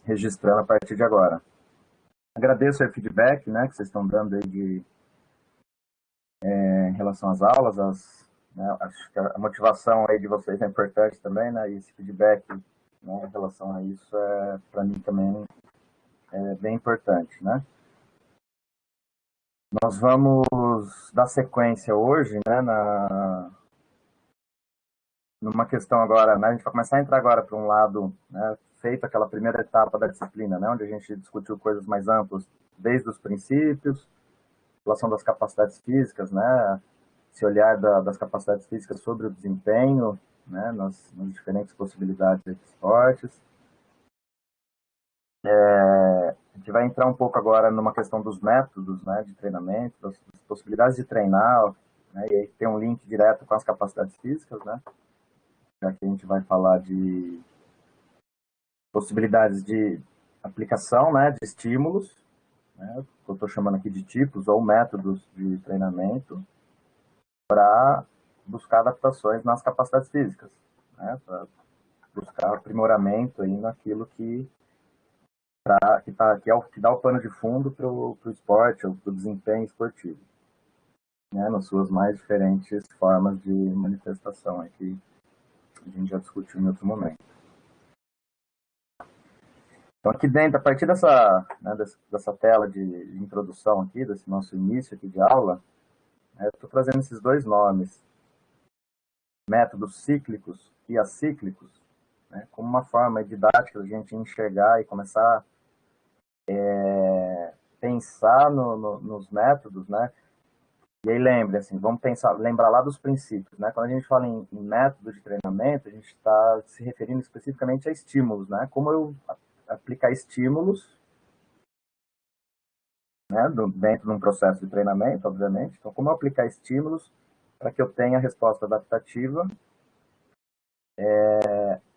registrando a partir de agora. Agradeço o feedback, né, que vocês estão dando aí em relação às aulas, né, acho que a motivação aí de vocês é importante também, né, e esse feedback, né, em relação a isso para mim também é bem importante, né. Nós vamos dar sequência hoje, né, numa questão agora, né, a gente vai começar a entrar agora para um lado, né, feita aquela primeira etapa da disciplina, né, onde a gente discutiu coisas mais amplas, desde os princípios, relação das capacidades físicas, né, esse olhar das capacidades físicas sobre o desempenho, né, nas diferentes possibilidades de esportes. A gente vai entrar um pouco agora numa questão dos métodos, né, de treinamento, das possibilidades de treinar, né, e aí tem um link direto com as capacidades físicas, né, já que a gente vai falar de possibilidades de aplicação, né, de estímulos, né, que eu estou chamando aqui de tipos ou métodos de treinamento, para buscar adaptações nas capacidades físicas, né, para buscar aprimoramento aí naquilo que dá o pano de fundo para o esporte ou para o desempenho esportivo, né, nas suas mais diferentes formas de manifestação, aí que a gente já discutiu em outro momento. Então, aqui dentro, a partir né, dessa tela de introdução aqui, desse nosso início aqui de aula, né, eu estou trazendo esses dois nomes, métodos cíclicos e acíclicos, né, como uma forma didática de a gente enxergar e começar a pensar nos métodos, né? E aí lembre, assim, vamos lembrar lá dos princípios, né? Quando a gente fala em método de treinamento, a gente está se referindo especificamente a estímulos, né? Como eu aplicar estímulos, né? Dentro de um processo de treinamento, obviamente. Então, como eu aplicar estímulos para que eu tenha a resposta adaptativa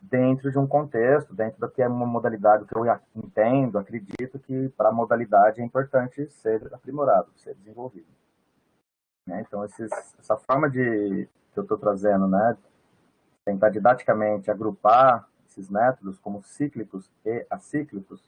dentro de um contexto, dentro do que é uma modalidade que eu entendo, acredito que para a modalidade é importante ser aprimorado, ser desenvolvido. Né? Então, essa forma que eu estou trazendo, né, tentar didaticamente agrupar esses métodos como cíclicos e acíclicos,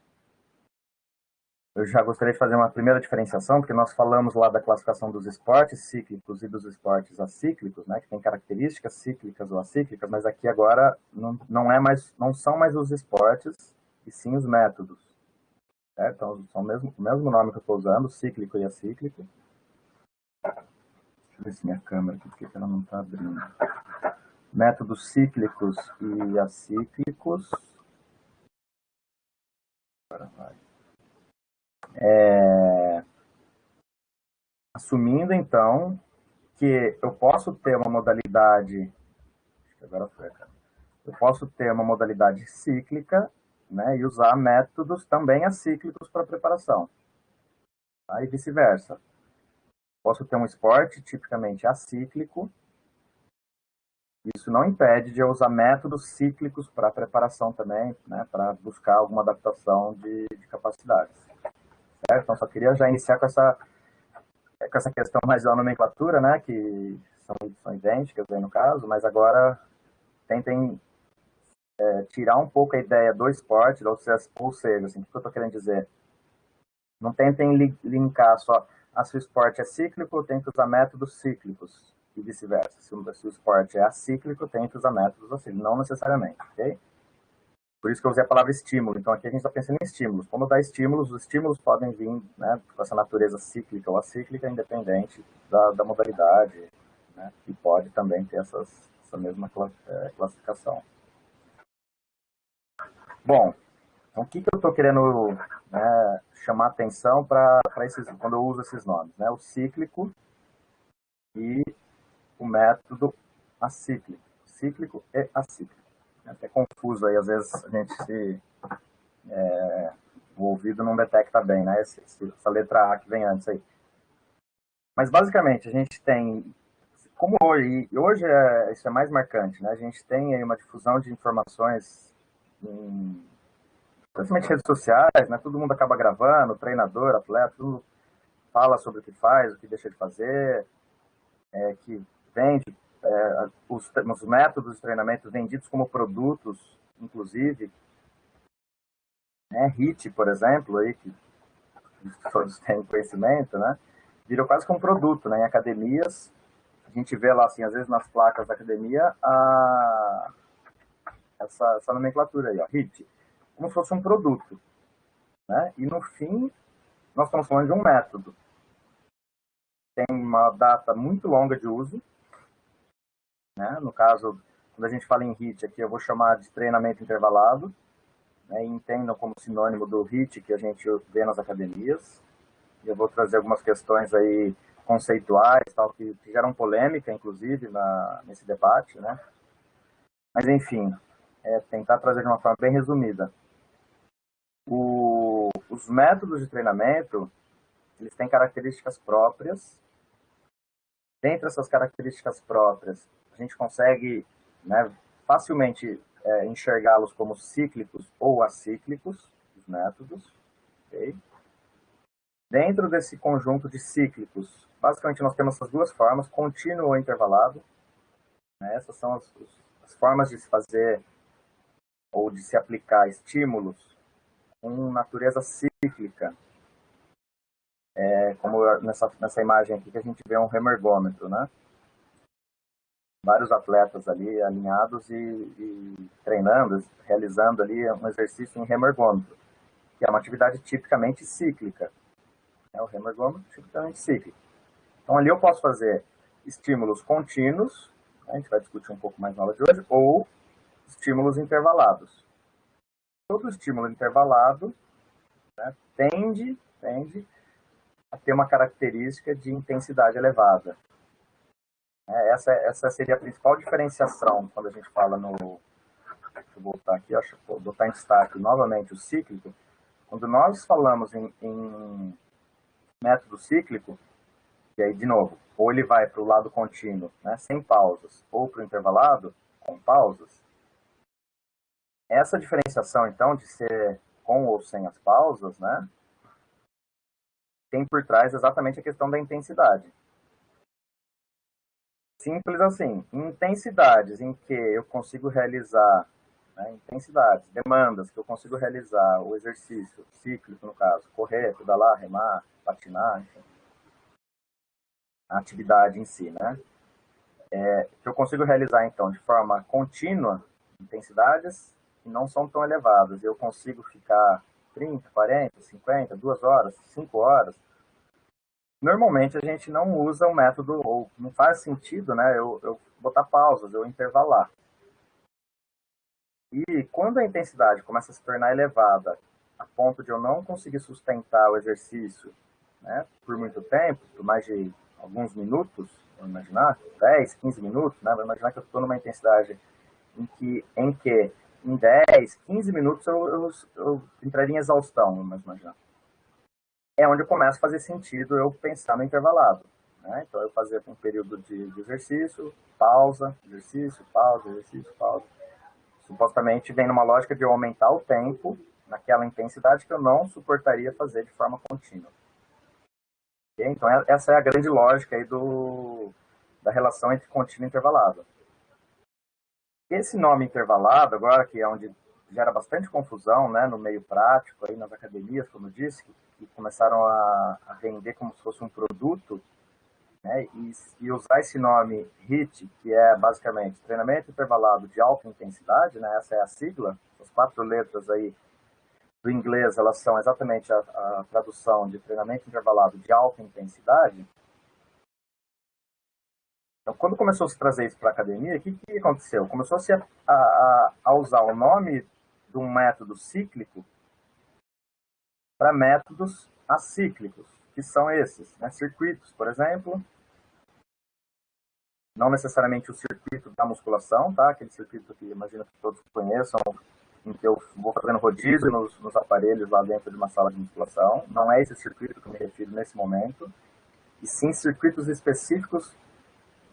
eu já gostaria de fazer uma primeira diferenciação, porque nós falamos lá da classificação dos esportes cíclicos e dos esportes acíclicos, né, que tem características cíclicas ou acíclicas, mas aqui agora não são mais os esportes, e sim os métodos. Certo? Então, são o mesmo nome que eu estou usando, cíclico e acíclico. Deixa eu ver se minha câmera aqui, porque ela não está abrindo. Métodos cíclicos e acíclicos. Agora vai. Assumindo, então, que eu posso ter uma modalidade. Agora foi, cara. Eu posso ter uma modalidade cíclica, né, e usar métodos também acíclicos para preparação. Aí vice-versa. Posso ter um esporte tipicamente acíclico. Isso não impede de eu usar métodos cíclicos para preparação também, né, para buscar alguma adaptação de capacidades. Certo? Então, só queria já iniciar com essa questão mais da nomenclatura, né, que são idênticas aí no caso, mas agora tentem tirar um pouco a ideia do esporte, ou seja assim, o que eu estou querendo dizer? Não tentem linkar só, se o esporte é cíclico, tem que usar métodos cíclicos, e vice-versa. Se o esporte é acíclico, tem que usar métodos acíclicos, não necessariamente, ok? Por isso que eu usei a palavra estímulo. Então, aqui a gente está pensando em estímulos. Como dar estímulos, os estímulos podem vir, né, com essa natureza cíclica ou acíclica, independente da modalidade, né, e pode também ter essa mesma classificação. Bom, então o que eu estou querendo, né, chamar atenção para quando eu uso esses nomes? Né? O cíclico e o método acíclico. Cíclico e acíclico. É até confuso aí, às vezes a gente o ouvido não detecta bem, né? Essa letra A que vem antes aí. Mas basicamente a gente tem, como hoje isso é mais marcante, né? A gente tem aí uma difusão de informações principalmente redes sociais, né? Todo mundo acaba gravando, treinador, atleta, tudo fala sobre o que faz, o que deixa de fazer, que vende os métodos de treinamento vendidos como produtos, inclusive, né? HIIT, por exemplo, aí, que todos têm conhecimento, né? Virou quase que um produto, né? Em academias, a gente vê lá, assim, às vezes nas placas da academia, essa nomenclatura aí, ó, HIIT, como se fosse um produto, né? E no fim, nós estamos falando de um método. Tem uma data muito longa de uso, né? No caso, quando a gente fala em HIIT aqui, eu vou chamar de treinamento intervalado, né? E entendam como sinônimo do HIIT que a gente vê nas academias. Eu vou trazer algumas questões aí conceituais, tal, que geram polêmica, inclusive, nesse debate, né? Mas, enfim, tentar trazer de uma forma bem resumida. Os métodos de treinamento, eles têm características próprias. Dentre essas características próprias, a gente consegue, né, facilmente enxergá-los como cíclicos ou acíclicos, os métodos. Okay? Dentro desse conjunto de cíclicos, basicamente nós temos essas duas formas, contínuo ou intervalado. Né? Essas são as formas de se fazer ou de se aplicar estímulos com natureza cíclica. Como nessa imagem aqui que a gente vê um remergômetro, né? Vários atletas ali alinhados e treinando, realizando ali um exercício em remergômetro, que é uma atividade tipicamente cíclica. O remergômetro tipicamente cíclico. Então ali eu posso fazer estímulos contínuos, a gente vai discutir um pouco mais na aula de hoje, ou estímulos intervalados. Todo estímulo intervalado, né, tende a ter uma característica de intensidade elevada. Essa seria a principal diferenciação quando a gente fala no... Deixa eu voltar aqui, vou botar em destaque novamente o cíclico. Quando nós falamos em método cíclico, e aí, de novo, ou ele vai para o lado contínuo, né, sem pausas, ou para o intervalado, com pausas. Essa diferenciação, então, de ser com ou sem as pausas, né, tem por trás exatamente a questão da intensidade. Simples assim, intensidades em que eu consigo realizar, né, intensidades, demandas que eu consigo realizar o exercício cíclico, no caso, correr, pedalar, remar, patinar, enfim, a atividade em si, né, que eu consigo realizar, então, de forma contínua, intensidades que não são tão elevadas, eu consigo ficar 30, 40, 50, 2 horas, 5 horas. Normalmente a gente não usa um método, ou não faz sentido, né, eu botar pausas, eu intervalar. E quando a intensidade começa a se tornar elevada, a ponto de eu não conseguir sustentar o exercício, né, por muito tempo, por mais de alguns minutos, vou imaginar, 10, 15 minutos, né, vou imaginar que eu estou numa intensidade em que em 10, 15 minutos eu entraria em exaustão, vamos imaginar. É onde eu começo a fazer sentido eu pensar no intervalado. Né? Então, eu fazia um período de exercício, pausa, exercício, pausa, exercício, pausa. Supostamente vem numa lógica de eu aumentar o tempo naquela intensidade que eu não suportaria fazer de forma contínua. Okay? Então, essa é a grande lógica aí da relação entre contínuo e intervalado. Esse nome intervalado, agora, que é onde gera bastante confusão, né, no meio prático, aí nas academias, como eu disse, que começaram a vender como se fosse um produto, né, e usar esse nome HIIT, que é basicamente treinamento intervalado de alta intensidade, né, essa é a sigla, as 4 letras aí do inglês, elas são exatamente a tradução de treinamento intervalado de alta intensidade. Então, quando começou a se trazer isso para a academia, o que aconteceu? Começou-se a usar o nome de um método cíclico para métodos acíclicos, que são esses, né? Circuitos, por exemplo, não necessariamente o circuito da musculação, tá? Aquele circuito que imagino que todos conheçam, em que eu vou fazendo rodízio nos aparelhos lá dentro de uma sala de musculação. Não é esse circuito que eu me refiro nesse momento, e sim circuitos específicos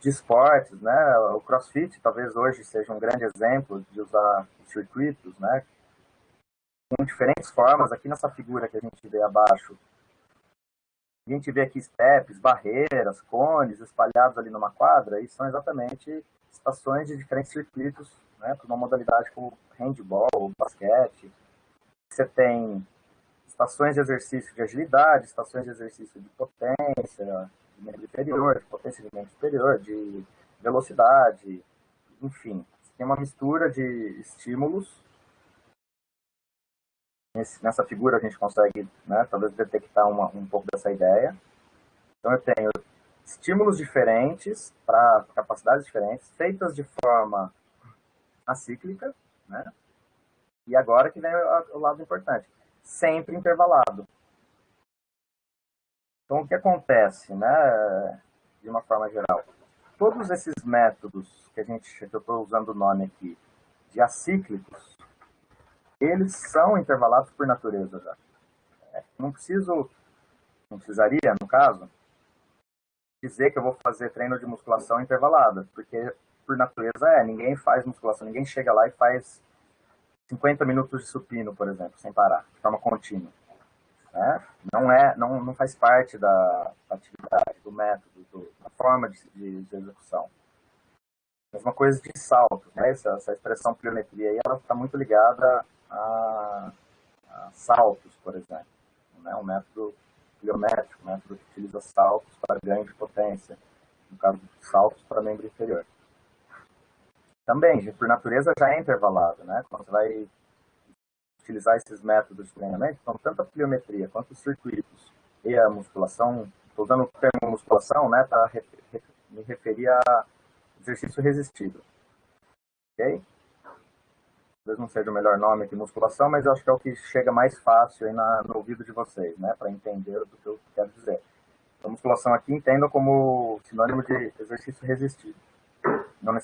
de esportes, né? O CrossFit talvez hoje seja um grande exemplo de usar circuitos, né? Com diferentes formas. Aqui nessa figura que a gente vê abaixo, a gente vê aqui steps, barreiras, cones espalhados ali numa quadra, e são exatamente estações de diferentes circuitos, né? Para uma modalidade como handball, basquete, você tem estações de exercício de agilidade, estações de exercício de potência, de membro inferior, de potência de membro superior, de velocidade, enfim. Você tem uma mistura de estímulos. Nessa figura a gente consegue, né, talvez detectar um pouco dessa ideia. Então eu tenho estímulos diferentes para capacidades diferentes, feitas de forma acíclica, né? E agora que vem o lado importante, sempre intervalado. Então o que acontece, né, de uma forma geral? Todos esses métodos que eu estou usando o nome aqui, de acíclicos, eles são intervalados por natureza já. Não precisaria, no caso, dizer que eu vou fazer treino de musculação intervalada, porque por natureza ninguém faz musculação, ninguém chega lá e faz 50 minutos de supino, por exemplo, sem parar, de forma contínua. Né? Não faz parte da atividade, do método, da forma de execução. Mesma coisa de saltos, né? Essa expressão pliometria aí, ela está muito ligada a saltos, por exemplo. Né? Um método pliométrico, um método que utiliza saltos para ganho de potência, no caso de saltos para membro inferior. Também, por natureza, já é intervalado, né? Quando você vai utilizar esses métodos de treinamento, então tanto a pliometria quanto os circuitos e a musculação, estou usando o termo musculação, né, para me referir a exercício resistido. Ok? Talvez não seja o melhor nome que musculação, mas eu acho que é o que chega mais fácil aí no ouvido de vocês, né, para entender o que eu quero dizer. Então, musculação aqui entendam como sinônimo de exercício resistido. Não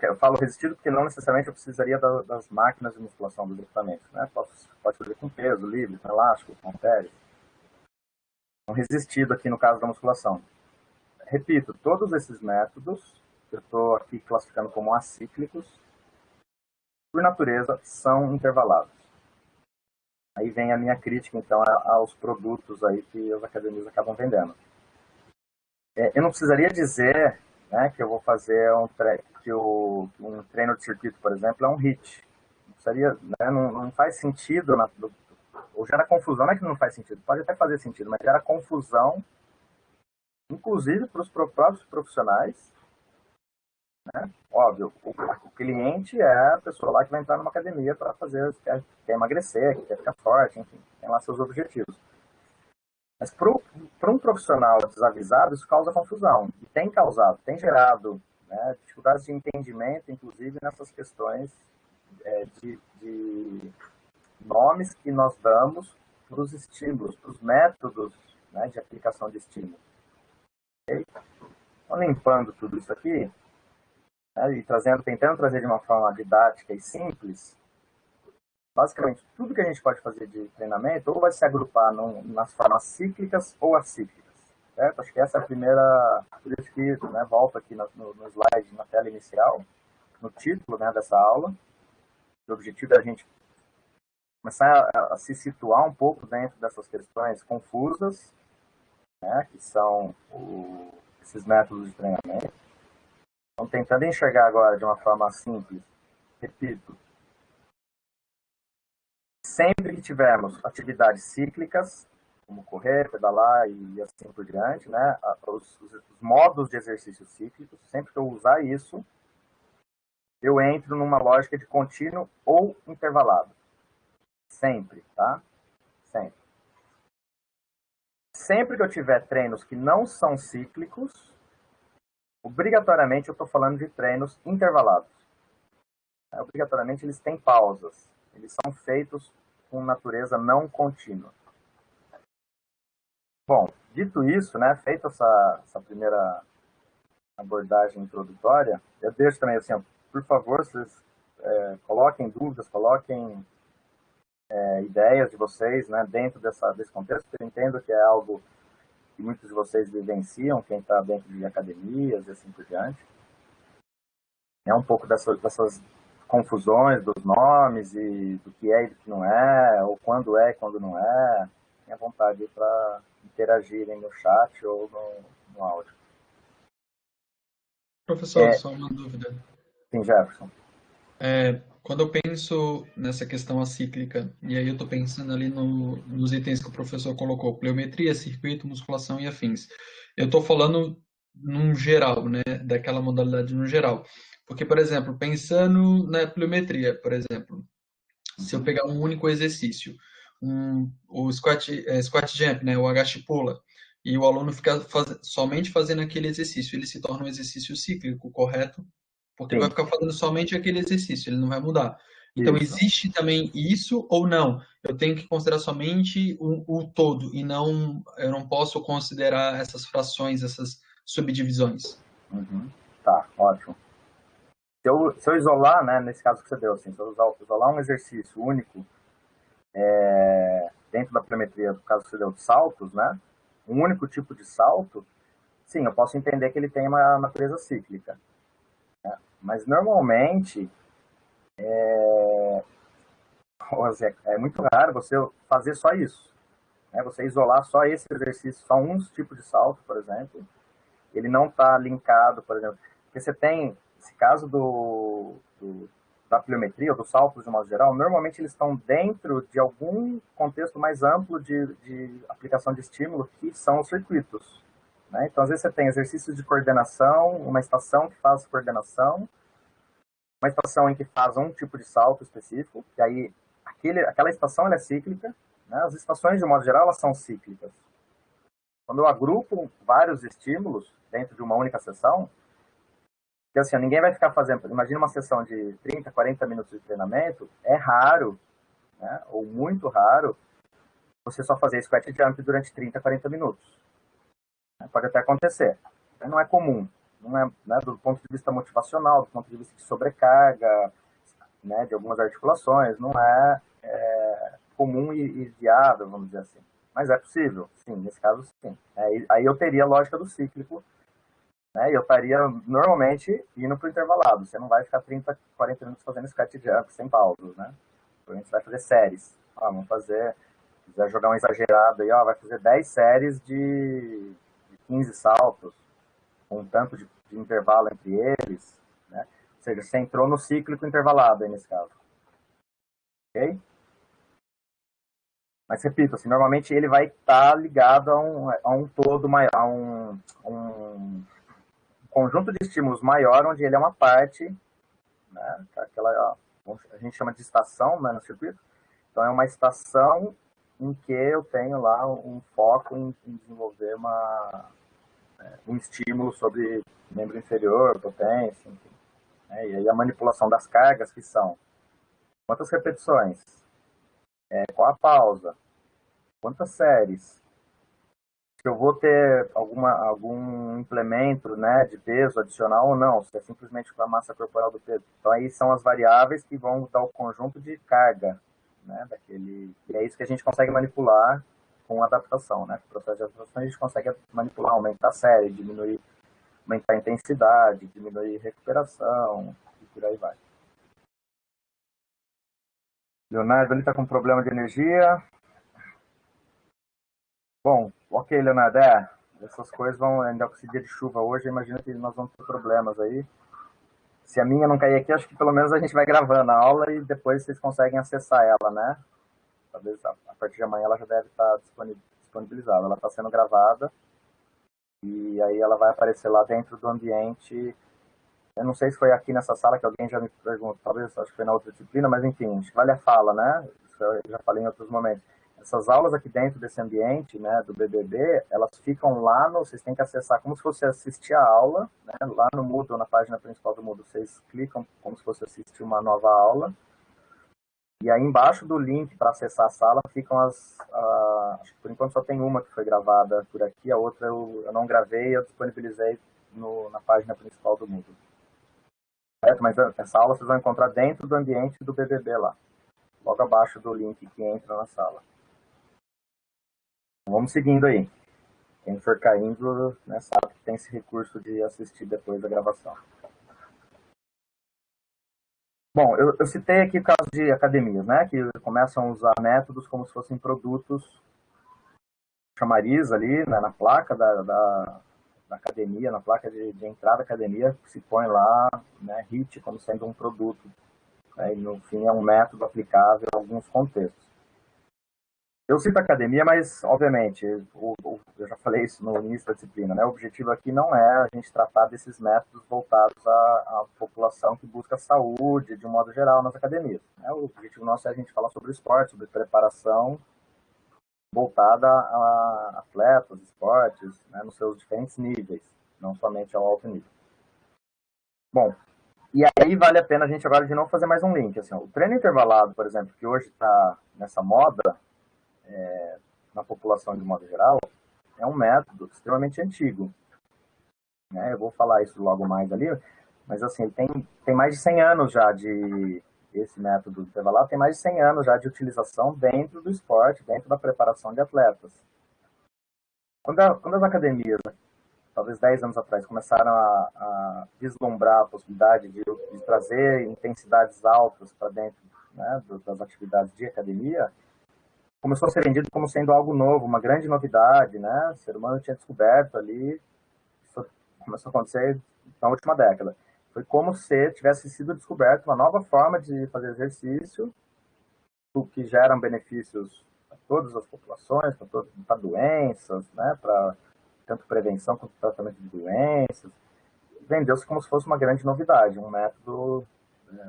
eu falo resistido porque não necessariamente eu precisaria das máquinas de musculação, dos equipamentos. Né? Pode fazer com peso, livre, com elástico, com halteres. Então, resistido aqui no caso da musculação. Repito, todos esses métodos, que eu estou aqui classificando como acíclicos, por natureza, são intervalados. Aí vem a minha crítica, então, aos produtos aí que as academias acabam vendendo. Eu não precisaria dizer, né, que eu vou fazer um treino de circuito, por exemplo, é um HIIT. Né, não faz sentido, ou gera confusão, não é que não faz sentido, pode até fazer sentido, mas gera confusão, inclusive para os próprios profissionais. Né? Óbvio, o cliente é a pessoa lá que vai entrar numa academia para quer emagrecer, quer ficar forte, enfim, tem lá seus objetivos. Mas para um profissional desavisado, isso causa confusão. E tem causado, tem gerado, né, dificuldades de entendimento, inclusive nessas questões de nomes que nós damos para os estímulos, para os métodos, né, de aplicação de estímulo. Okay? Então, limpando tudo isso aqui, né, e tentando trazer de uma forma didática e simples, basicamente, tudo que a gente pode fazer de treinamento ou vai se agrupar nas formas cíclicas ou acíclicas. Certo? Acho que essa é a primeira... Por isso que, né, volto aqui no slide, na tela inicial, no título, né, dessa aula. O objetivo é a gente começar a se situar um pouco dentro dessas questões confusas, né, que são esses métodos de treinamento. Então, tentando enxergar agora de uma forma simples, repito, sempre que tivermos atividades cíclicas, como correr, pedalar e assim por diante, né, os modos de exercício cíclicos, sempre que eu usar isso, eu entro numa lógica de contínuo ou intervalado. Sempre, tá? Sempre. Sempre que eu tiver treinos que não são cíclicos, obrigatoriamente eu estou falando de treinos intervalados. Obrigatoriamente eles têm pausas. Eles são feitos com natureza não contínua. Bom, dito isso, né, feita essa primeira abordagem introdutória, eu deixo também assim, por favor, vocês coloquem dúvidas, coloquem ideias de vocês, né, dentro desse contexto. Eu entendo que é algo que muitos de vocês vivenciam, quem está dentro de academias e assim por diante. É um pouco dessas confusões dos nomes e do que é e do que não é, ou quando é e quando não é. Tenha vontade para interagirem no chat ou no áudio. Professor, só uma dúvida. Sim, Jefferson. quando eu penso nessa questão acíclica, e aí eu estou pensando ali nos itens que o professor colocou, pliometria, circuito, musculação e afins. Eu estou falando num geral, né, daquela modalidade no geral. Porque, por exemplo, pensando na pliometria, por exemplo, se eu Uhum. pegar um único exercício, o squat jump, né, o agache-pula, e o aluno fica somente fazendo aquele exercício, ele se torna um exercício cíclico, correto? Porque ele vai Sim, ficar fazendo somente aquele exercício, ele não vai mudar. Então, isso. existe também isso ou não? Eu tenho que considerar somente o todo e não, eu não posso considerar essas frações, essas subdivisões. Uhum. Tá, ótimo. Se eu isolar, né, nesse caso que você deu, assim, se eu isolar um exercício único dentro da pliometria, no caso que você deu de saltos, né, um único tipo de salto, sim, eu posso entender que ele tem uma natureza cíclica. Mas normalmente é muito raro você fazer só isso. Né? Você isolar só esse exercício, só um tipo de salto, por exemplo, ele não está linkado, por exemplo, porque você tem esse caso da pliometria, ou dos saltos de modo geral, normalmente eles estão dentro de algum contexto mais amplo de aplicação de estímulo, que são os circuitos. Né? Então, às vezes você tem exercícios de coordenação, uma estação que faz coordenação, uma estação em que faz um tipo de salto específico, e aí aquela estação ela é cíclica, né? As estações, de modo geral, elas são cíclicas. Quando eu agrupo vários estímulos dentro de uma única sessão, porque assim, ninguém vai ficar fazendo, imagina uma sessão de 30, 40 minutos de treinamento, é raro, né, ou muito raro, você só fazer squat jump durante 30, 40 minutos. Pode até acontecer, não é comum, não é, né, do ponto de vista motivacional, do ponto de vista de sobrecarga, né, de algumas articulações, não é comum e viável, vamos dizer assim. Mas é possível, sim, nesse caso sim. Aí eu teria a lógica do cíclico, né, e eu estaria normalmente indo para o intervalado. Você não vai ficar 30, 40 minutos fazendo squat jump sem pausas, né? A gente vai fazer séries. Vamos fazer, se quiser jogar um exagerado aí, vai fazer 10 séries de 15 saltos, com um tanto de intervalo entre eles, né? Ou seja, você entrou no cíclico intervalado aí nesse caso. Ok? Mas repito, assim, normalmente ele vai estar ligado a um todo maior, a um conjunto de estímulos maior, onde ele é uma parte, né? Aquela, a gente chama de estação, né, no circuito. Então é uma estação em que eu tenho lá um foco em desenvolver um estímulo sobre membro inferior, potência, enfim. E aí a manipulação das cargas, que são quantas repetições, qual a pausa, quantas séries, se eu vou ter algum implemento, né, de peso adicional ou não, se é simplesmente com a massa corporal do peso. Então aí são as variáveis que vão dar o conjunto de carga, né, e é isso que a gente consegue manipular com adaptação, né? Com o processo de adaptação a gente consegue manipular, aumentar a série, diminuir, aumentar a intensidade, diminuir a recuperação e por aí vai. Leonardo, ele está com problema de energia. Bom, ok, Leonardo, essas coisas vão, ainda com esse dia de chuva hoje, imagino que nós vamos ter problemas aí. Se a minha não cair aqui, acho que pelo menos a gente vai gravando a aula e depois vocês conseguem acessar ela, né? Talvez a partir de amanhã ela já deve estar disponibilizada. Ela está sendo gravada e aí ela vai aparecer lá dentro do ambiente. Eu não sei se foi aqui nessa sala que alguém já me perguntou, talvez acho que foi na outra disciplina, mas enfim, acho que vale a fala, né? Isso eu já falei em outros momentos. Essas aulas aqui dentro desse ambiente, né, do BBB, elas ficam lá vocês têm que acessar como se fosse assistir a aula, né, lá no Moodle, na página principal do Moodle, vocês clicam como se fosse assistir uma nova aula, e aí embaixo do link para acessar a sala ficam acho que por enquanto só tem uma que foi gravada por aqui, a outra eu não gravei, eu disponibilizei na página principal do Moodle. Certo? Mas essa aula vocês vão encontrar dentro do ambiente do BBB lá, logo abaixo do link que entra na sala. Então, vamos seguindo aí. Quem for caindo, né, sabe que tem esse recurso de assistir depois da gravação. Bom, eu citei aqui o caso de academias, né, que começam a usar métodos como se fossem produtos chamariz ali, né, na placa da academia, na placa de entrada da academia, se põe lá, né, HIIT como sendo um produto né? E, no fim, é um método aplicável a alguns contextos. Eu cito academia, mas, obviamente, eu já falei isso no início da disciplina, né? O objetivo aqui não é a gente tratar desses métodos voltados à população que busca saúde, de um modo geral, nas academias, né? O objetivo nosso é a gente falar sobre esporte, sobre preparação voltada a atletas, esportes, né? Nos seus diferentes níveis, não somente ao alto nível. Bom, e aí vale a pena a gente agora de novo fazer mais um link. Assim, o treino intervalado, por exemplo, que hoje está nessa moda, na população de modo geral, é um método extremamente antigo, né? Eu vou falar isso logo mais ali, mas assim, tem mais de 100 anos já de esse método intervalado, tem mais de 100 anos já de utilização dentro do esporte, dentro da preparação de atletas. Quando as academias, talvez 10 anos atrás, começaram a vislumbrar a possibilidade de trazer intensidades altas para dentro, né, das atividades de academia, começou a ser vendido como sendo algo novo, uma grande novidade, né? O ser humano tinha descoberto ali, isso começou a acontecer na última década. Foi como se tivesse sido descoberto uma nova forma de fazer exercício, o que geram benefícios para todas as populações, para doenças, né? Para tanto prevenção quanto tratamento de doenças. Vendeu-se como se fosse uma grande novidade, um método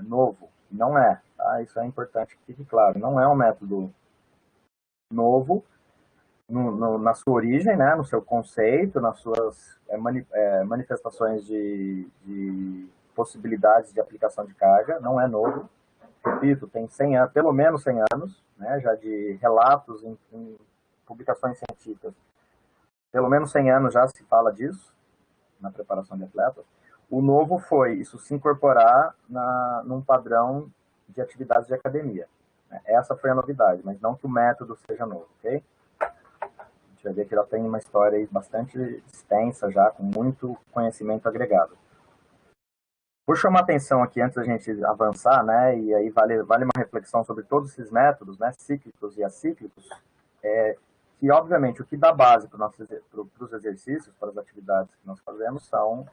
novo. Não é, tá? Isso é importante que fique claro. Não é um método novo na sua origem, né, no seu conceito, nas suas manifestações de possibilidades de aplicação de carga, não é novo. Repito, tem 100 anos, pelo menos 100 anos, né, já de relatos em publicações científicas. Pelo menos 100 anos já se fala disso, na preparação de atletas. O novo foi isso se incorporar num padrão de atividades de academia. Essa foi a novidade, mas não que o método seja novo, ok? A gente vai ver que ela tem uma história bastante extensa já, com muito conhecimento agregado. Vou chamar atenção aqui, antes da gente avançar, né, e aí vale uma reflexão sobre todos esses métodos, né, cíclicos e acíclicos, que, obviamente, o que dá base para os exercícios, para as atividades que nós fazemos, são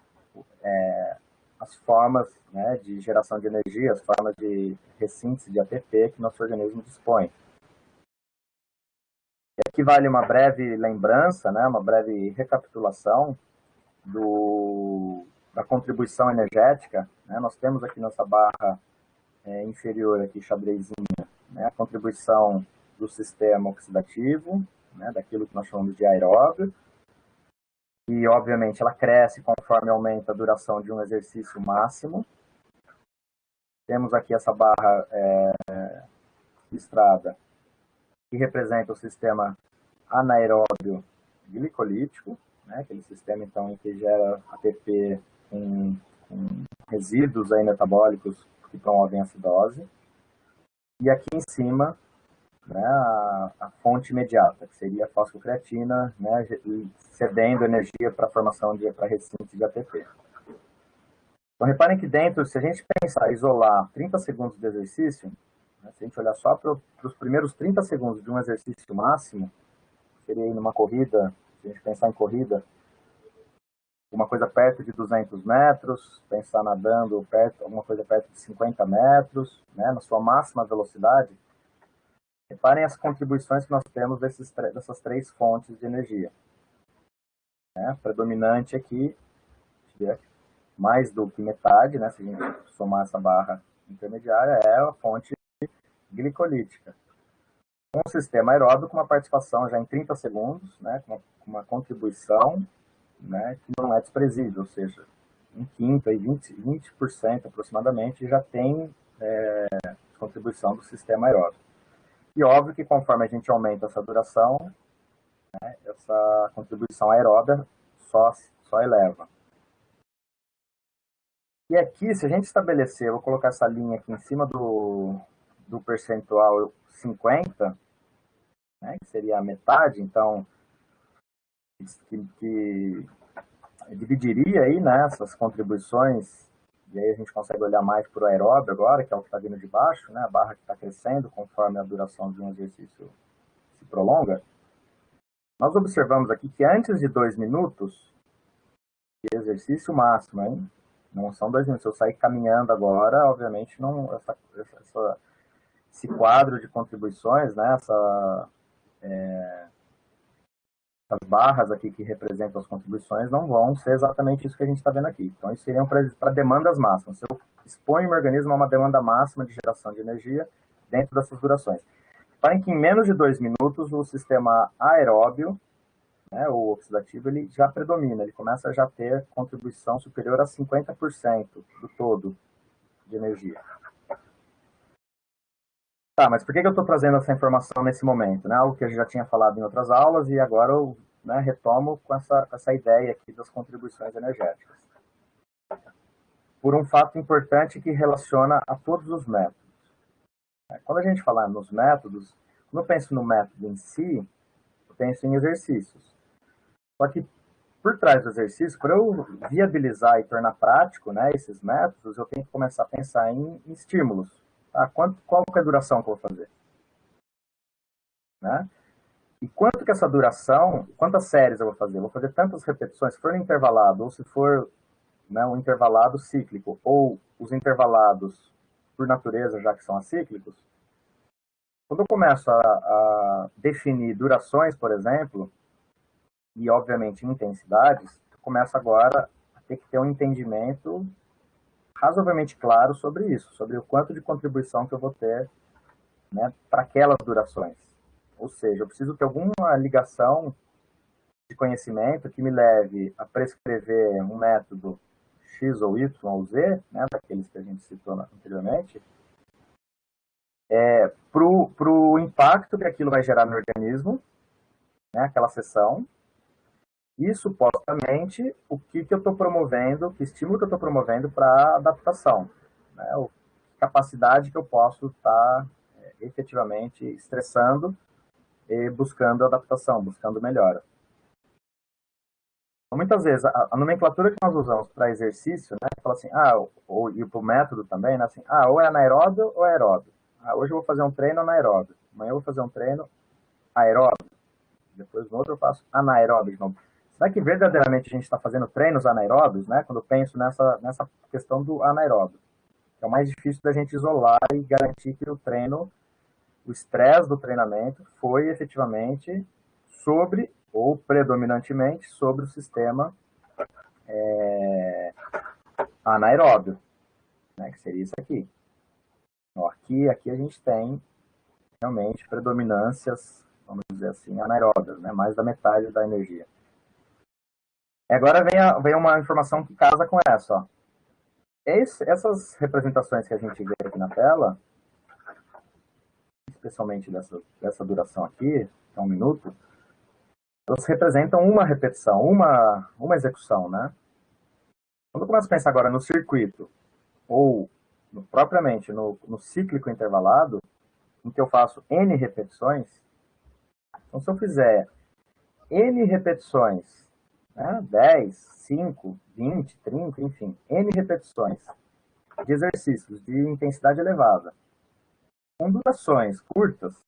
as formas, né, de geração de energia, as formas de ressíntese de ATP que nosso organismo dispõe. E aqui vale uma breve lembrança, né, uma breve recapitulação da contribuição energética, né? Nós temos aqui nessa barra inferior, aqui, xadrezinha, né, a contribuição do sistema oxidativo, né, daquilo que nós chamamos de aeróbio, e, obviamente, ela cresce conforme aumenta a duração de um exercício máximo. Temos aqui essa barra listrada, que representa o sistema anaeróbio glicolítico, né, aquele sistema, então, em que gera ATP com resíduos aí metabólicos que promovem a acidose. E aqui em cima, né, a fonte imediata, que seria a fosfocreatina, né, cedendo energia para a formação para ressíntese de ATP. Então, reparem que dentro, se a gente pensar, isolar 30 segundos de exercício, né, se a gente olhar só para os primeiros 30 segundos de um exercício máximo, seria aí numa corrida, se a gente pensar em corrida, uma coisa perto de 200 metros, pensar nadando alguma coisa perto de 50 metros, né, na sua máxima velocidade. Reparem as contribuições que nós temos dessas três fontes de energia. Predominante aqui, mais do que metade, né, se a gente somar essa barra intermediária, é a fonte glicolítica. Um sistema aeróbico com uma participação já em 30 segundos, né, com uma contribuição, né, que não é desprezível, ou seja, um quinto, 20% aproximadamente, já tem contribuição do sistema aeróbico. E óbvio que conforme a gente aumenta essa duração, né, essa contribuição aeróbica só eleva. E aqui, se a gente estabelecer, eu vou colocar essa linha aqui em cima do percentual 50, né, que seria a metade, então, que dividiria aí, né, essas contribuições, e aí a gente consegue olhar mais para o aeróbio agora, que é o que está vindo de baixo, né, a barra que está crescendo conforme a duração de um exercício se prolonga. Nós observamos aqui que antes de 2 minutos, de exercício máximo, hein, Não são 2 minutos. Se eu sair caminhando agora, obviamente, não, esse quadro de contribuições, né, essas barras aqui que representam as contribuições não vão ser exatamente isso que a gente está vendo aqui. Então, isso seriam para demandas máximas. Se eu exponho o organismo a uma demanda máxima de geração de energia dentro dessas durações. Reparem que em menos de 2 minutos, o sistema aeróbio, né, o oxidativo, ele já predomina, ele começa a já ter contribuição superior a 50% do todo de energia. Tá, mas por que eu estou trazendo essa informação nesse momento? Né? Algo que eu já tinha falado em outras aulas e agora eu, né, retomo com essa ideia aqui das contribuições energéticas. Por um fato importante que relaciona a todos os métodos. Quando a gente fala nos métodos, quando eu penso no método em si, eu penso em exercícios. Só que por trás do exercício, para eu viabilizar e tornar prático, né, esses métodos, eu tenho que começar a pensar em estímulos. Tá? Qual que é a duração que eu vou fazer? Né? E quanto que essa duração, quantas séries eu vou fazer? Eu vou fazer tantas repetições, se for no intervalado, ou se for, né, um intervalado cíclico, ou os intervalados por natureza, já que são acíclicos. Quando eu começo a definir durações, por exemplo, e obviamente intensidades, eu começo agora a ter que ter um entendimento razoavelmente claro sobre isso, sobre o quanto de contribuição que eu vou ter, né, para aquelas durações. Ou seja, eu preciso ter alguma ligação de conhecimento que me leve a prescrever um método X ou Y ou Z, né, daqueles que a gente citou anteriormente, para o impacto que aquilo vai gerar no organismo, né, aquela sessão, e supostamente o que eu estou promovendo, que estímulo que eu estou promovendo para adaptação, né, a capacidade que eu posso estar efetivamente estressando e buscando adaptação, buscando melhora. Então, muitas vezes, a nomenclatura que nós usamos para exercício, né, fala assim, e para o método também, né, assim, ou é anaeróbio ou é aeróbio. Hoje eu vou fazer um treino anaeróbio, amanhã eu vou fazer um treino aeróbio, depois no outro eu faço anaeróbio de novo. Será que verdadeiramente a gente está fazendo treinos anaeróbios, né, quando eu penso nessa questão do anaeróbio? É o mais difícil da gente isolar e garantir que o treino, o estresse do treinamento foi efetivamente sobre, ou predominantemente, sobre o sistema anaeróbio, né, que seria isso aqui. Então, aqui a gente tem realmente predominâncias, vamos dizer assim, anaeróbias, né, mais da metade da energia. Agora vem uma informação que casa com essa. Ó. Essas representações que a gente vê aqui na tela, especialmente dessa duração aqui, que é 1 minuto, elas representam uma repetição, uma execução, né? Quando eu começo a pensar agora no circuito, ou propriamente no cíclico intervalado, em que eu faço N repetições, então se eu fizer N repetições, né, 10, 5, 20, 30, enfim, N repetições de exercícios de intensidade elevada, com durações curtas,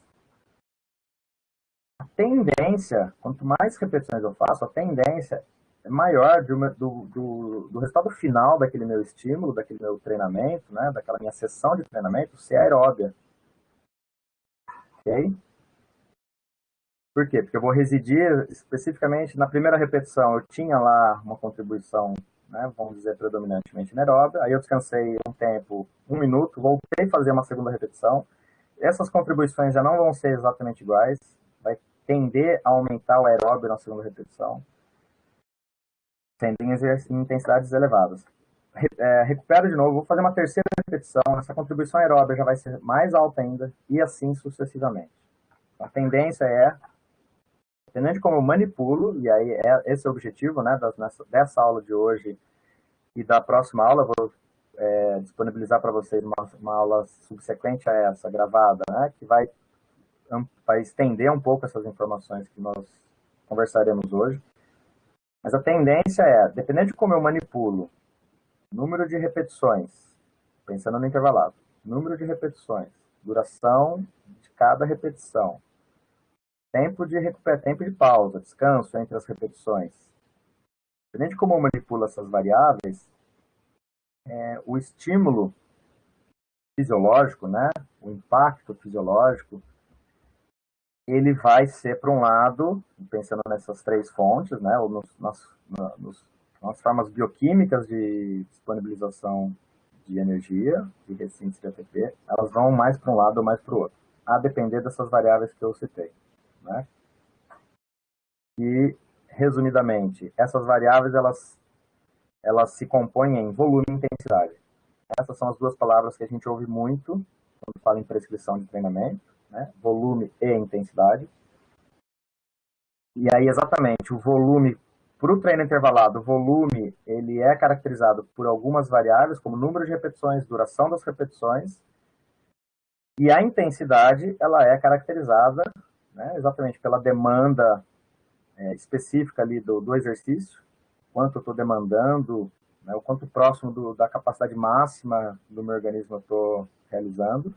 a tendência, quanto mais repetições eu faço, a tendência é maior do resultado final daquele meu estímulo, daquele meu treinamento, né, daquela minha sessão de treinamento, ser aeróbia. Ok? Por quê? Porque eu vou residir especificamente na primeira repetição. Eu tinha lá uma contribuição, né, vamos dizer, predominantemente anaeróbia. Aí eu descansei um tempo, 1 minuto, voltei a fazer uma segunda repetição. Essas contribuições já não vão ser exatamente iguais. Vai tender a aumentar o aeróbio na segunda repetição, sendo em intensidades elevadas. Recupero de novo, vou fazer uma terceira repetição. Essa contribuição aeróbia já vai ser mais alta ainda, e assim sucessivamente. A tendência dependendo de como eu manipulo, e aí esse é o objetivo, né, dessa aula de hoje e da próxima aula, eu vou disponibilizar para vocês uma aula subsequente a essa, gravada, né, que vai estender um pouco essas informações que nós conversaremos hoje. Mas a tendência dependendo de como eu manipulo, número de repetições, pensando no intervalado, número de repetições, duração de cada repetição, tempo de pausa, descanso entre as repetições. Dependendo de como eu manipulo essas variáveis, o estímulo fisiológico, né, o impacto fisiológico, ele vai ser, para um lado, pensando nessas três fontes, né, ou nas formas bioquímicas de disponibilização de energia, de recintos de ATP, elas vão mais para um lado ou mais para o outro, a depender dessas variáveis que eu citei, né? E, resumidamente, essas variáveis, elas se compõem em volume e intensidade. Essas são as duas palavras que a gente ouve muito quando fala em prescrição de treinamento, né? Volume e intensidade. E aí, exatamente, o volume, para o treino intervalado, o volume, ele é caracterizado por algumas variáveis, como número de repetições, duração das repetições, e a intensidade, ela é caracterizada, né, exatamente pela demanda específica ali do exercício, quanto eu estou demandando, né, o quanto próximo da capacidade máxima do meu organismo eu estou realizando,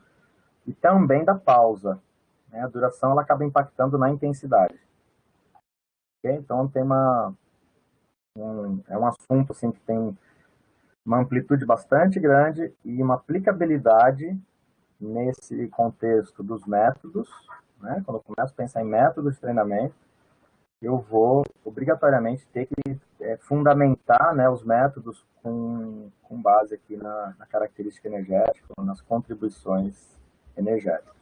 e também da pausa. Né, a duração ela acaba impactando na intensidade. Okay? Então tem é um assunto assim, que tem uma amplitude bastante grande e uma aplicabilidade nesse contexto dos métodos. Né? Quando eu começo a pensar em métodos de treinamento, eu vou obrigatoriamente ter que fundamentar, né, os métodos com base aqui na característica energética, nas contribuições energéticas.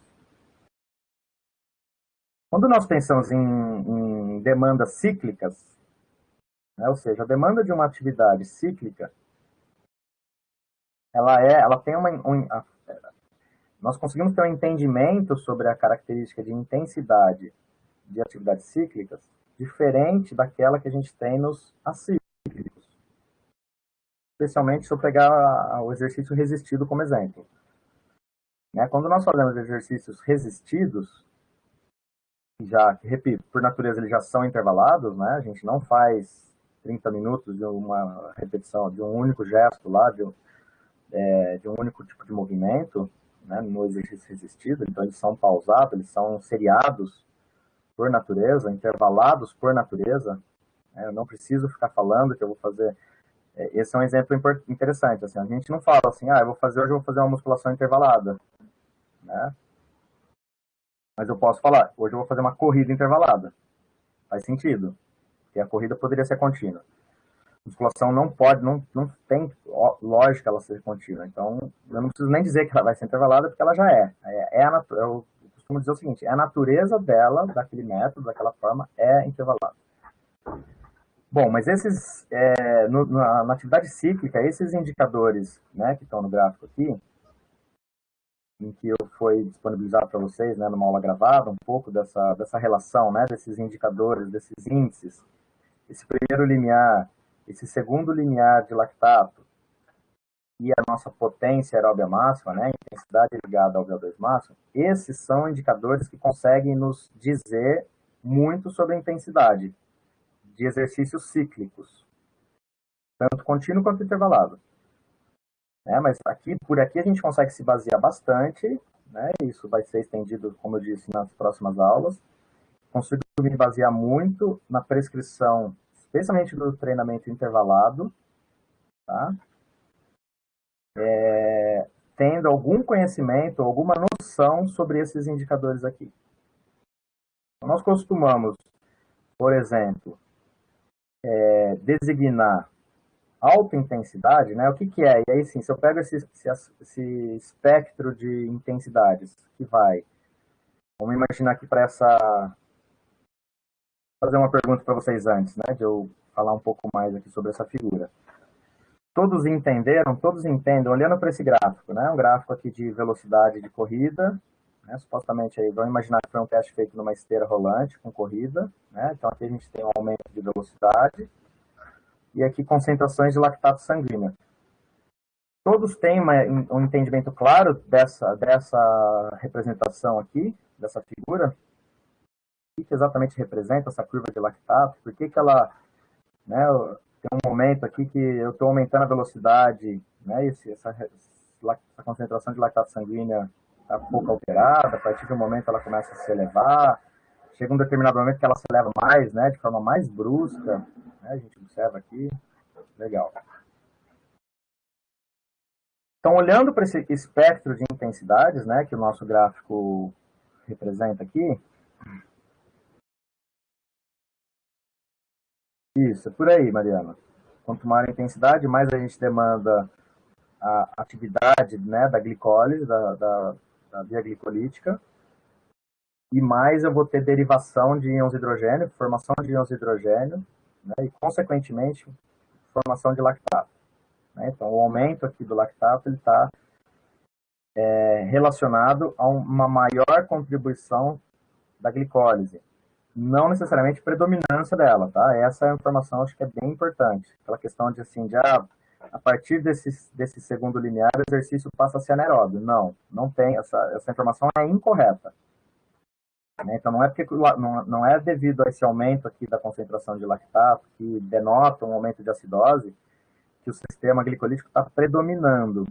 Quando nós pensamos em demandas cíclicas, né, ou seja, a demanda de uma atividade cíclica, ela tem nós conseguimos ter um entendimento sobre a característica de intensidade de atividades cíclicas diferente daquela que a gente tem nos acíclicos. Especialmente se eu pegar o exercício resistido como exemplo. Né? Quando nós fazemos exercícios resistidos, que, repito, por natureza eles já são intervalados, né? A gente não faz 30 minutos de uma repetição, de um único gesto lá, de um único tipo de movimento, né, no exercício resistido. Então eles são pausados, eles são seriados por natureza, intervalados por natureza. Né? Eu não preciso ficar falando que eu vou fazer. Esse é um exemplo interessante. Assim, a gente não fala assim, hoje eu vou fazer uma musculação intervalada. Né? Mas eu posso falar, hoje eu vou fazer uma corrida intervalada. Faz sentido, porque a corrida poderia ser contínua. A musculação não tem lógica ela ser contínua. Então, eu não preciso nem dizer que ela vai ser intervalada, porque ela já é. Eu costumo dizer o seguinte, a natureza dela, daquele método, daquela forma, é intervalada. Bom, mas na atividade cíclica, esses indicadores, né, que estão no gráfico aqui, em que eu fui disponibilizar para vocês, né, numa aula gravada, um pouco dessa relação, né, desses indicadores, desses índices, esse primeiro limiar, esse segundo limiar de lactato e a nossa potência aeróbia máxima, né, intensidade ligada ao VO2 máximo, esses são indicadores que conseguem nos dizer muito sobre a intensidade de exercícios cíclicos, tanto contínuo quanto intervalado. Mas por aqui a gente consegue se basear bastante, né? Isso vai ser estendido, como eu disse, nas próximas aulas. Consigo me basear muito na prescrição, especialmente do treinamento intervalado, tá? Tendo algum conhecimento, alguma noção sobre esses indicadores aqui. Nós costumamos, por exemplo, designar alta intensidade, né? O que é? E aí, sim, se eu pego esse espectro de intensidades que vai... Vamos imaginar aqui fazer uma pergunta para vocês antes, né? De eu falar um pouco mais aqui sobre essa figura. Todos entendem, olhando para esse gráfico, né? Um gráfico aqui de velocidade de corrida, né? Supostamente aí, vamos imaginar que foi um teste feito numa esteira rolante com corrida, né? Então aqui a gente tem um aumento de velocidade e aqui concentrações de lactato sanguíneo. Todos têm um entendimento claro dessa representação aqui, dessa figura? O que exatamente representa essa curva de lactato? Por que ela, né, tem um momento aqui que eu estou aumentando a velocidade, né, essa concentração de lactato sanguínea está pouco alterada, a partir de um momento ela começa a se elevar, chega um determinado momento que ela se eleva mais, né, de forma mais brusca, né, a gente observa aqui, legal. Então, olhando para esse espectro de intensidades, né, que o nosso gráfico representa aqui, isso, é por aí, Mariana. Quanto maior a intensidade, mais a gente demanda a atividade, né, da glicólise, da via glicolítica, e mais eu vou ter derivação de íons de hidrogênio, formação de íons de hidrogênio, né, e, consequentemente, formação de lactato. Né? Então, o aumento aqui do lactato está relacionado a uma maior contribuição da glicólise, não necessariamente predominância dela, tá? Essa é a informação, acho que é bem importante. Aquela questão de, assim, a partir desse segundo limiar, o exercício passa a ser anaeróbio. Não tem, essa informação é incorreta. Né? Então, não é devido a esse aumento aqui da concentração de lactato, que denota um aumento de acidose, que o sistema glicolítico está predominando.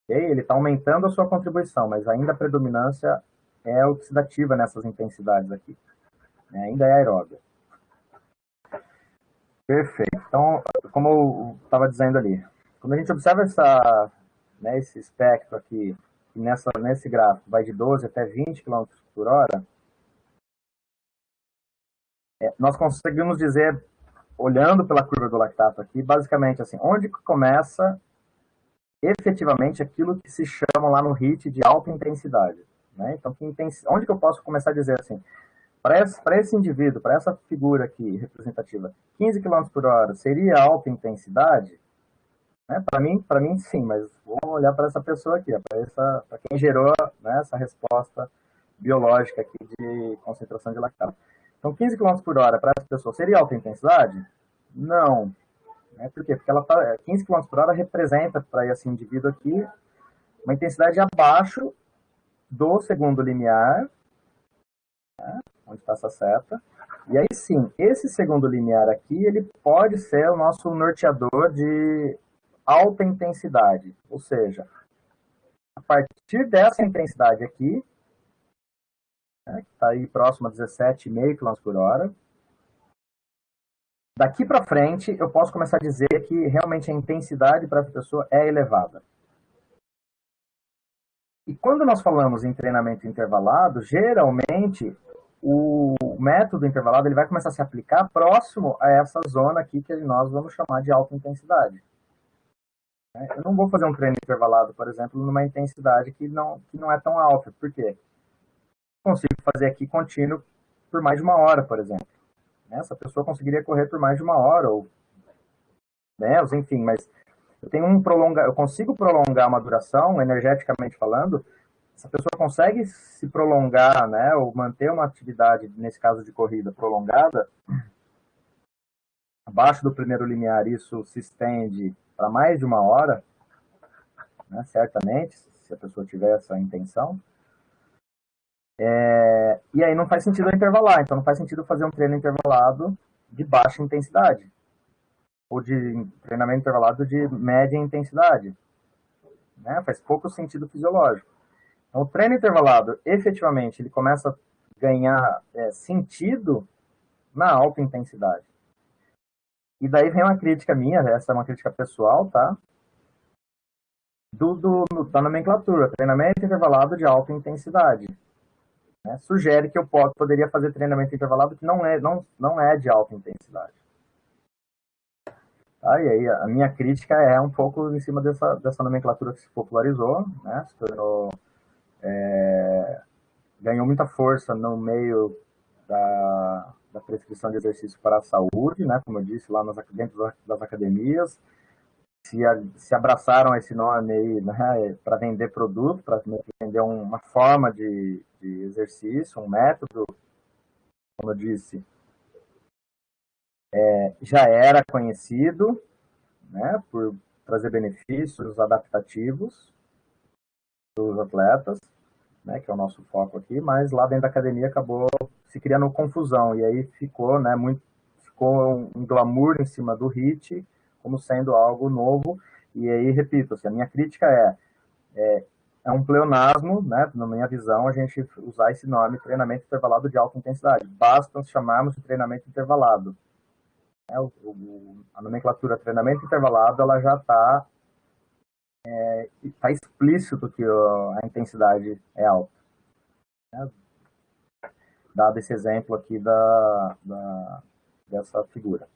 Okay? Ele está aumentando a sua contribuição, mas ainda a predominância é oxidativa nessas intensidades aqui. Né? Ainda é aeróbia. Perfeito. Então, como eu estava dizendo ali, quando a gente observa esse espectro aqui, que nesse gráfico vai de 12 até 20 km por hora, nós conseguimos dizer, olhando pela curva do lactato aqui, basicamente assim, onde começa efetivamente aquilo que se chama lá no HIIT de alta intensidade. Né? Então, onde que eu posso começar a dizer assim, para esse indivíduo, para essa figura aqui representativa, 15 km por hora seria alta intensidade? Né? Para mim, sim, mas vamos olhar para essa pessoa aqui, para quem gerou, né, essa resposta biológica aqui de concentração de lactato. Então, 15 km por hora para essa pessoa seria alta intensidade? Não. Né? Por quê? Porque 15 km por hora representa para esse indivíduo aqui uma intensidade abaixo do segundo limiar, né, onde está essa seta. E aí sim, esse segundo limiar aqui, ele pode ser o nosso norteador de alta intensidade. Ou seja, a partir dessa intensidade aqui, né, que está aí próximo a 17,5 km por hora, daqui para frente eu posso começar a dizer que realmente a intensidade para essa pessoa é elevada. E quando nós falamos em treinamento intervalado, geralmente o método intervalado ele vai começar a se aplicar próximo a essa zona aqui que nós vamos chamar de alta intensidade. Eu não vou fazer um treino intervalado, por exemplo, numa intensidade que não é tão alta. Por quê? Consigo fazer aqui contínuo por mais de uma hora, por exemplo. Essa pessoa conseguiria correr por mais de uma hora, ou menos, enfim, mas eu consigo prolongar uma duração, energeticamente falando. Essa pessoa consegue se prolongar, né, ou manter uma atividade, nesse caso de corrida, prolongada, abaixo do primeiro limiar, isso se estende para mais de uma hora, né, certamente, se a pessoa tiver essa intenção. E aí não faz sentido intervalar, então não faz sentido fazer um treino intervalado de baixa intensidade, ou de treinamento intervalado de média intensidade. Né? Faz pouco sentido fisiológico. Então, o treino intervalado, efetivamente, ele começa a ganhar sentido na alta intensidade. E daí vem uma crítica minha, essa é uma crítica pessoal, tá? Da nomenclatura, treinamento intervalado de alta intensidade. Né? Sugere que eu poderia fazer treinamento intervalado que não é de alta intensidade. Tá? E aí a minha crítica é um pouco em cima dessa nomenclatura que se popularizou, né? Se tornou... ganhou muita força no meio da prescrição de exercício para a saúde, né, como eu disse, lá dentro das academias, se abraçaram esse nome aí, né, para vender produto, para vender uma forma de exercício, um método, como eu disse, já era conhecido, né, por trazer benefícios adaptativos dos atletas, né, que é o nosso foco aqui, mas lá dentro da academia acabou se criando confusão, e aí ficou, né, ficou um glamour em cima do HIIT como sendo algo novo, e aí, repito, assim, a minha crítica é um pleonasmo, né, na minha visão, a gente usar esse nome, treinamento intervalado de alta intensidade, basta chamarmos de treinamento intervalado. A nomenclatura treinamento intervalado, ela já está está explícito que a intensidade é alta. Né? Dado esse exemplo aqui dessa figura.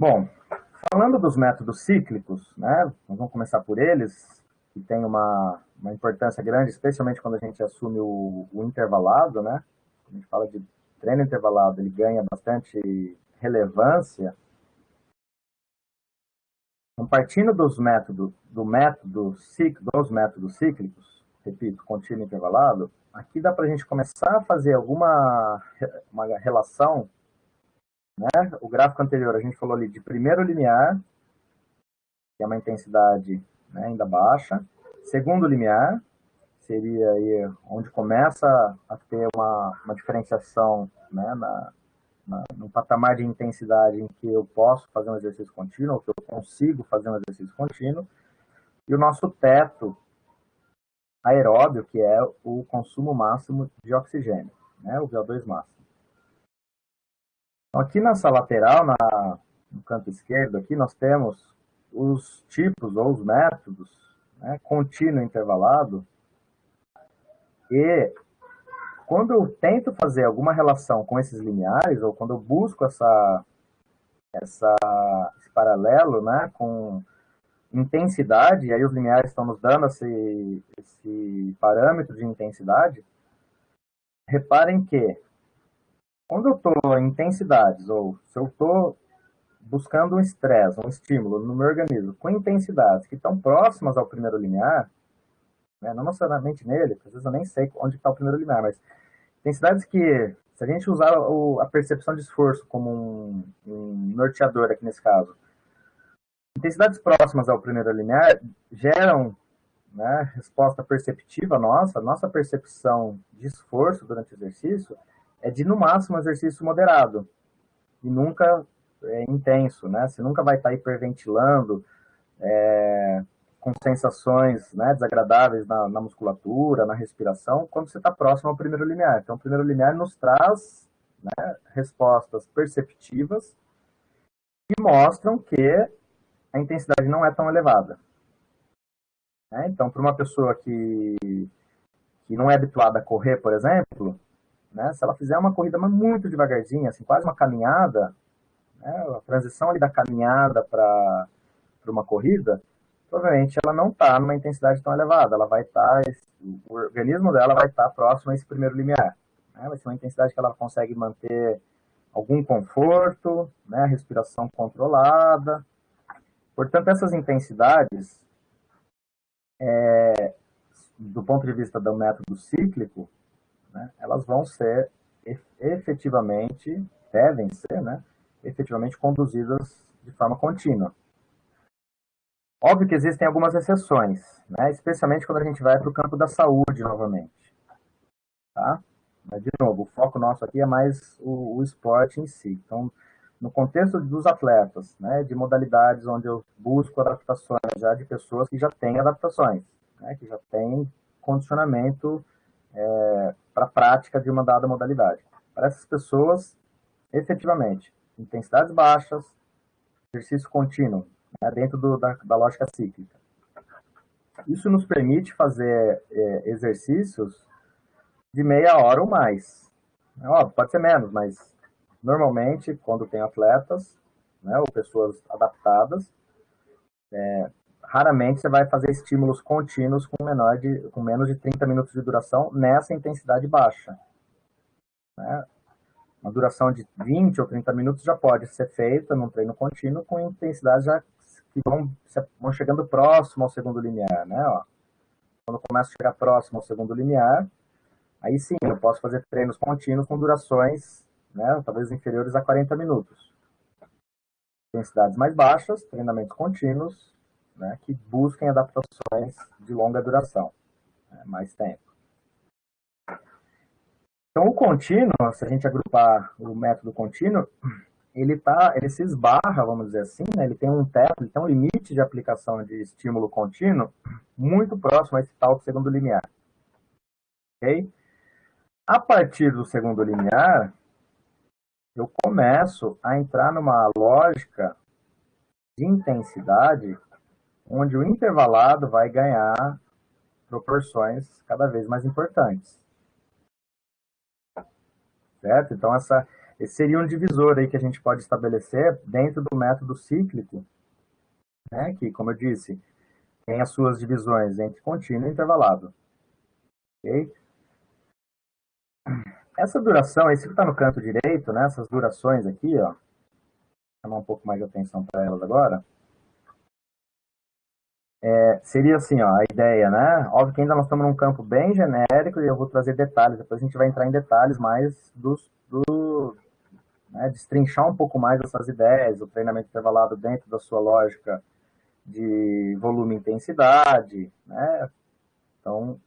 Bom, falando dos métodos cíclicos, né, nós vamos começar por eles, que tem uma importância grande, especialmente quando a gente assume o intervalado, né? A gente fala de treino intervalado, ele ganha bastante relevância. Então, partindo dos métodos cíclicos, repito, contínuo e intervalado, aqui dá para a gente começar a fazer uma relação, né? O gráfico anterior a gente falou ali de primeiro limiar, que é uma intensidade, né, ainda baixa. Segundo limiar, seria aí onde começa a ter uma diferenciação, né, no patamar de intensidade em que eu posso fazer um exercício contínuo, ou que eu consigo fazer um exercício contínuo, e o nosso teto aeróbio, que é o consumo máximo de oxigênio, né, o VO2 máximo. Então, aqui nessa lateral, no canto esquerdo, aqui nós temos os tipos ou os métodos, né, contínuo e intervalado, e quando eu tento fazer alguma relação com esses limiares, ou quando eu busco esse paralelo, né, com intensidade, e aí os limiares estão nos dando esse parâmetro de intensidade, reparem que quando eu estou em intensidades, ou se eu estou buscando um estresse, um estímulo no meu organismo, com intensidades que estão próximas ao primeiro limiar, né, não necessariamente nele, porque às vezes eu nem sei onde está o primeiro limiar, mas intensidades que, se a gente usar a percepção de esforço como um norteador aqui nesse caso, intensidades próximas ao primeiro limiar geram, né, resposta perceptiva nossa percepção de esforço durante o exercício é de, no máximo, um exercício moderado, e nunca intenso, né? Você nunca vai estar hiperventilando, com sensações, né, desagradáveis na musculatura, na respiração, quando você está próximo ao primeiro limiar. Então, o primeiro limiar nos traz, né, respostas perceptivas que mostram que a intensidade não é tão elevada. Né? Então, para uma pessoa que não é habituada a correr, por exemplo, né, se ela fizer uma corrida muito devagarzinha, assim, quase uma caminhada, né, a transição ali da caminhada para uma corrida, provavelmente ela não está numa intensidade tão elevada, ela vai estar, o organismo dela vai estar próximo a esse primeiro limiar. Né? Vai ser uma intensidade que ela consegue manter algum conforto, né, respiração controlada. Portanto, essas intensidades, do ponto de vista do método cíclico, né, elas vão ser efetivamente, devem ser, né, efetivamente conduzidas de forma contínua. Óbvio que existem algumas exceções, né, especialmente quando a gente vai para o campo da saúde novamente. Tá? Mas, de novo, o foco nosso aqui é mais o esporte em si. Então, no contexto dos atletas, né, de modalidades onde eu busco adaptações já de pessoas que já têm adaptações, né, que já têm condicionamento para a prática de uma dada modalidade. Para essas pessoas, efetivamente, intensidades baixas, exercício contínuo, né, dentro da lógica cíclica. Isso nos permite fazer exercícios de meia hora ou mais. Óbvio, pode ser menos, mas normalmente, quando tem atletas, né, ou pessoas adaptadas, raramente você vai fazer estímulos contínuos com menos de 30 minutos de duração nessa intensidade baixa. Né? Uma duração de 20 ou 30 minutos já pode ser feita num treino contínuo com intensidades já que vão chegando próximo ao segundo limiar. Né? Ó, quando começa a chegar próximo ao segundo limiar, aí sim, eu posso fazer treinos contínuos com durações, né, talvez inferiores a 40 minutos. Intensidades mais baixas, treinamentos contínuos, né, que busquem adaptações de longa duração, né, mais tempo. Então, o contínuo, se a gente agrupar o método contínuo, ele se esbarra, vamos dizer assim, né, ele tem um teto, ele tem um limite de aplicação de estímulo contínuo muito próximo a esse tal segundo limiar. Ok? A partir do segundo limiar, eu começo a entrar numa lógica de intensidade onde o intervalado vai ganhar proporções cada vez mais importantes. Certo? Então, esse seria um divisor aí que a gente pode estabelecer dentro do método cíclico, né? Que, como eu disse, tem as suas divisões entre contínuo e intervalado. Ok? Essa duração, esse que está no canto direito, né? Essas durações aqui, ó, vou chamar um pouco mais de atenção para elas agora. Seria assim, ó, a ideia, né? Óbvio que ainda nós estamos num campo bem genérico e eu vou trazer detalhes, depois a gente vai entrar em detalhes mais né, destrinchar um pouco mais essas ideias, o treinamento intervalado dentro da sua lógica de volume e intensidade, né? Então,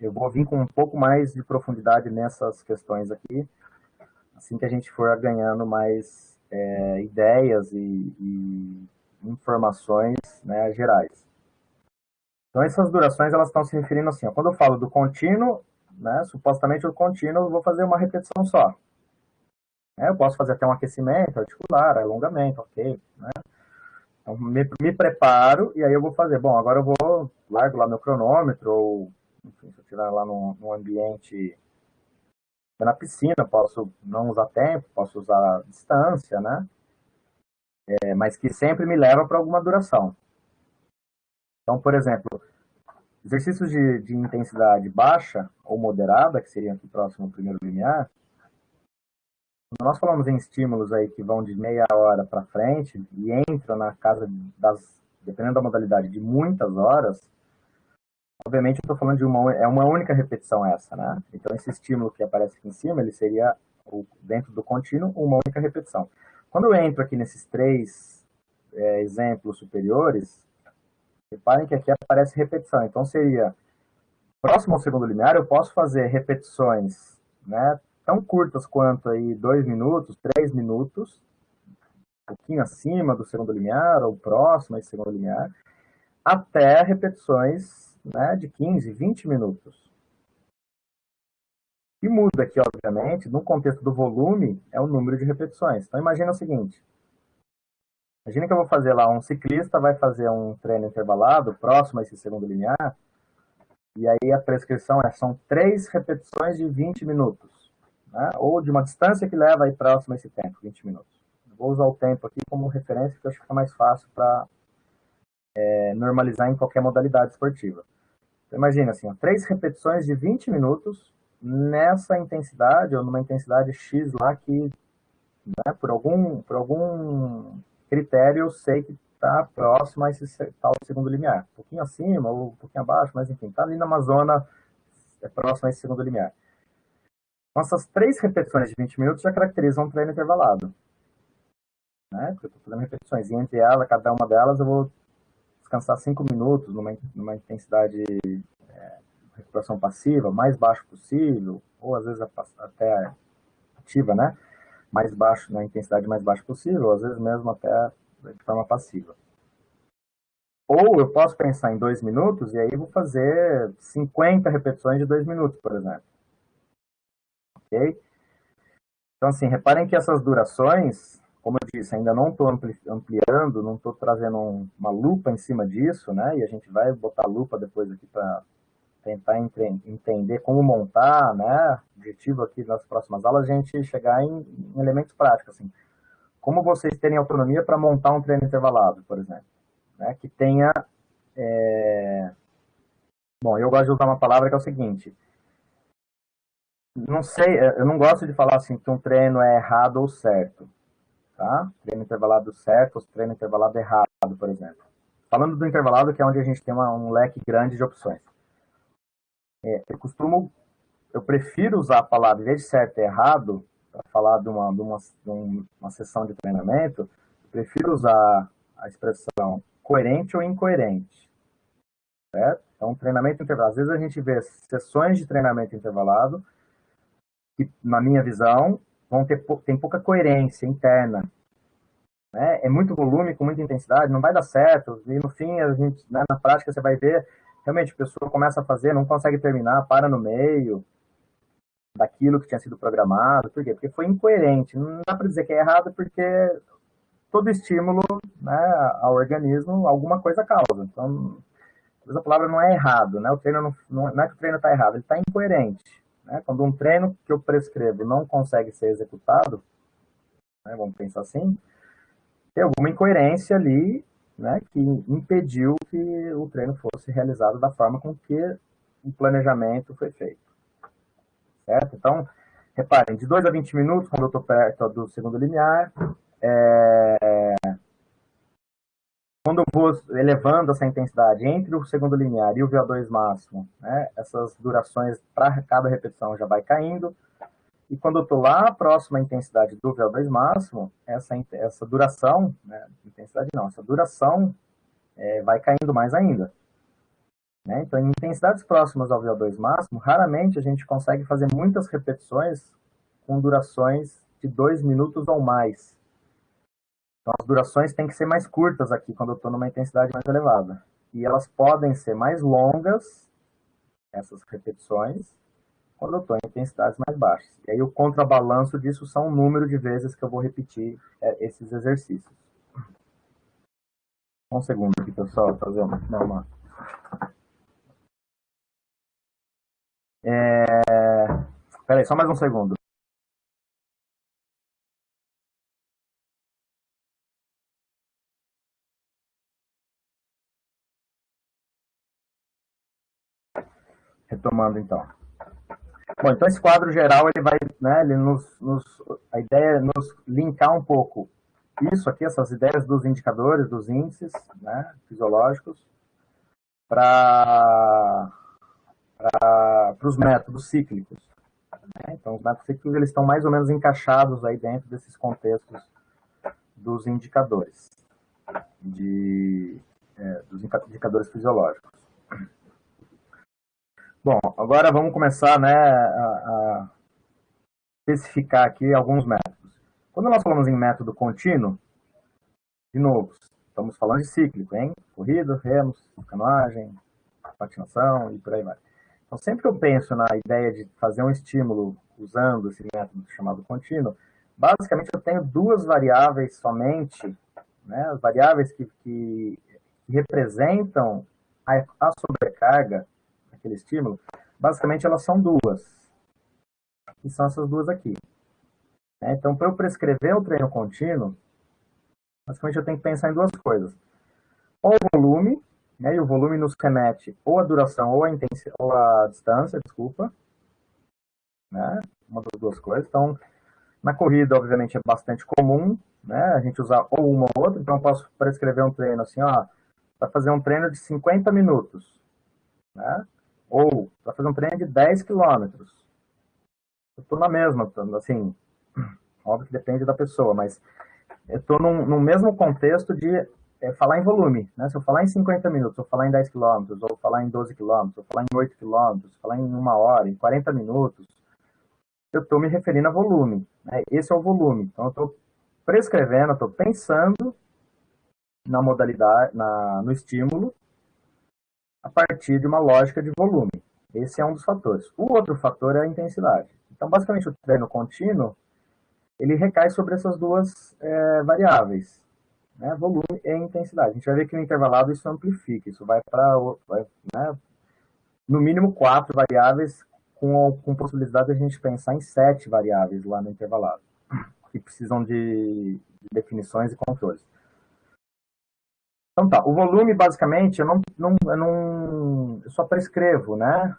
eu vou vir com um pouco mais de profundidade nessas questões aqui, assim que a gente for ganhando mais ideias e informações, né, gerais. Então, essas durações, elas estão se referindo assim, ó, quando eu falo do contínuo, né, supostamente o contínuo, eu vou fazer uma repetição só. Eu posso fazer até um aquecimento articular, alongamento, ok, né? Então, me preparo e aí eu vou fazer. Bom, agora eu vou, largo lá meu cronômetro, ou, enfim, se eu estiver lá num ambiente na piscina, posso não usar tempo, posso usar distância, né? Mas que sempre me leva para alguma duração. Então, por exemplo, exercícios de intensidade baixa ou moderada, que seriam aqui próximo ao primeiro limiar, quando nós falamos em estímulos aí que vão de meia hora para frente e entram na casa dependendo da modalidade, de muitas horas, obviamente eu estou falando de uma única repetição essa, né? Então esse estímulo que aparece aqui em cima, ele seria, dentro do contínuo, uma única repetição. Quando eu entro aqui nesses três exemplos superiores, reparem que aqui aparece repetição. Então seria, próximo ao segundo limiar, eu posso fazer repetições, né, tão curtas quanto aí 2 minutos, 3 minutos, um pouquinho acima do segundo limiar, ou próximo ao segundo limiar, até repetições, né, de 15, 20 minutos. E muda aqui, obviamente, no contexto do volume, é o número de repetições. Então imagina o seguinte, imagina que eu vou fazer lá, um ciclista vai fazer um treino intervalado, próximo a esse segundo limiar, e aí a prescrição são 3 repetições de 20 minutos, né? Ou de uma distância que leva aí próximo a esse tempo, 20 minutos. Eu vou usar o tempo aqui como referência, porque eu acho que fica mais fácil para normalizar em qualquer modalidade esportiva. Então, imagina assim, ó, 3 repetições de 20 minutos nessa intensidade, ou numa intensidade X lá que, né, por algum critério eu sei que está próximo a esse tal segundo limiar. Um pouquinho acima ou um pouquinho abaixo, mas enfim, está ali numa zona próxima a esse segundo limiar. Então, essas 3 repetições de 20 minutos já caracterizam um treino intervalado. Né? Porque eu estou fazendo repetições, e entre elas, cada uma delas, eu vou descansar 5 minutos numa intensidade de recuperação passiva, mais baixo possível, ou às vezes até ativa, né? Mais baixo, na intensidade mais baixa possível, ou às vezes mesmo até de forma passiva. Ou eu posso pensar em 2 minutos e aí vou fazer 50 repetições de 2 minutos, por exemplo. Ok? Então, assim, reparem que essas durações, como eu disse, ainda não estou ampliando, não estou trazendo uma lupa em cima disso, né? E a gente vai botar a lupa depois aqui para tentar entender como montar, né? O objetivo aqui nas próximas aulas é a gente chegar em elementos práticos, assim. Como vocês terem autonomia para montar um treino intervalado, por exemplo. Né? Que tenha... Bom, eu gosto de usar uma palavra que é o seguinte. Não sei, eu não gosto de falar assim que um treino é errado ou certo. Tá? Treino intervalado certo ou treino intervalado errado, por exemplo. Falando do intervalado, que é onde a gente tem um leque grande de opções. Eu prefiro usar a palavra, em vez de certo e errado, para falar de uma sessão de treinamento, eu prefiro usar a expressão coerente ou incoerente. Certo? Então, treinamento intervalado. Às vezes a gente vê sessões de treinamento intervalado que, na minha visão, tem pouca coerência interna. Né? É muito volume, com muita intensidade, não vai dar certo. E no fim, a gente, né, na prática, você vai ver, realmente, a pessoa começa a fazer, não consegue terminar, para no meio daquilo que tinha sido programado. Por quê? Porque foi incoerente. Não dá para dizer que é errado, porque todo estímulo, né, ao organismo, alguma coisa causa. Então, a palavra não é errado, né? O treino não é que o treino está errado, ele está incoerente. Né? Quando um treino que eu prescrevo não consegue ser executado, né, vamos pensar assim, tem alguma incoerência ali, né, que impediu que o treino fosse realizado da forma com que o planejamento foi feito. Certo? Então, reparem, de 2 a 20 minutos, quando eu estou perto do segundo limiar, quando eu vou elevando essa intensidade entre o segundo limiar e o VO2 máximo, né, essas durações para cada repetição já vai caindo. E quando eu estou lá próximo à intensidade do VO2 máximo, essa duração, né, intensidade não, essa duração vai caindo mais ainda. Né? Então, em intensidades próximas ao VO2 máximo, raramente a gente consegue fazer muitas repetições com durações de 2 minutos ou mais. Então, as durações têm que ser mais curtas aqui, quando eu estou numa intensidade mais elevada. E elas podem ser mais longas, essas repetições, quando eu estou em intensidades mais baixas. E aí o contrabalanço disso são o número de vezes que eu vou repetir esses exercícios. Um segundo aqui, pessoal, fazer uma... Peraí, só mais um segundo. Retomando, então. Bom, então esse quadro geral, ele vai, né, ele a ideia é nos linkar um pouco isso aqui, essas ideias dos indicadores, dos índices, né, fisiológicos, para os métodos cíclicos. Né? Então, os métodos cíclicos, eles estão mais ou menos encaixados aí dentro desses contextos dos indicadores, dos indicadores fisiológicos. Bom, agora vamos começar, né, a especificar aqui alguns métodos. Quando nós falamos em método contínuo, de novo, estamos falando de cíclico, hein? Corrida, remos, canoagem, patinação e por aí vai. Então, sempre que eu penso na ideia de fazer um estímulo usando esse método chamado contínuo, basicamente eu tenho 2 variáveis somente, né? As variáveis que representam a sobrecarga daquele estímulo, basicamente elas são 2, que são essas 2 aqui. Então, para eu prescrever o treino contínuo, basicamente eu tenho que pensar em 2 coisas. Ou o volume, né, e o volume nos remete ou a duração ou a distância, desculpa. Né, uma das 2 coisas. Então, na corrida, obviamente, é bastante comum, né, a gente usar ou uma ou outra. Então, eu posso prescrever um treino assim, ó, para fazer um treino de 50 minutos. Né, ou para fazer um treino de 10 quilômetros. Eu estou na mesma, assim, óbvio que depende da pessoa, mas eu estou no mesmo contexto de falar em volume. Né? Se eu falar em 50 minutos, ou falar em 10 quilômetros, ou falar em 12 quilômetros, ou falar em 8 quilômetros, falar em 1 hora, em 40 minutos, eu estou me referindo a volume. Né? Esse é o volume. Então, eu estou prescrevendo, estou pensando na modalidade, no estímulo, a partir de uma lógica de volume. Esse é um dos fatores. O outro fator é a intensidade. Então, basicamente, o treino contínuo, ele recai sobre essas 2 variáveis, né? Volume e intensidade. A gente vai ver que no intervalado isso amplifica, isso vai para, né, no mínimo 4 variáveis, com possibilidade de a gente pensar em 7 variáveis lá no intervalado, que precisam de definições e controles. Então tá, o volume basicamente eu só prescrevo, né?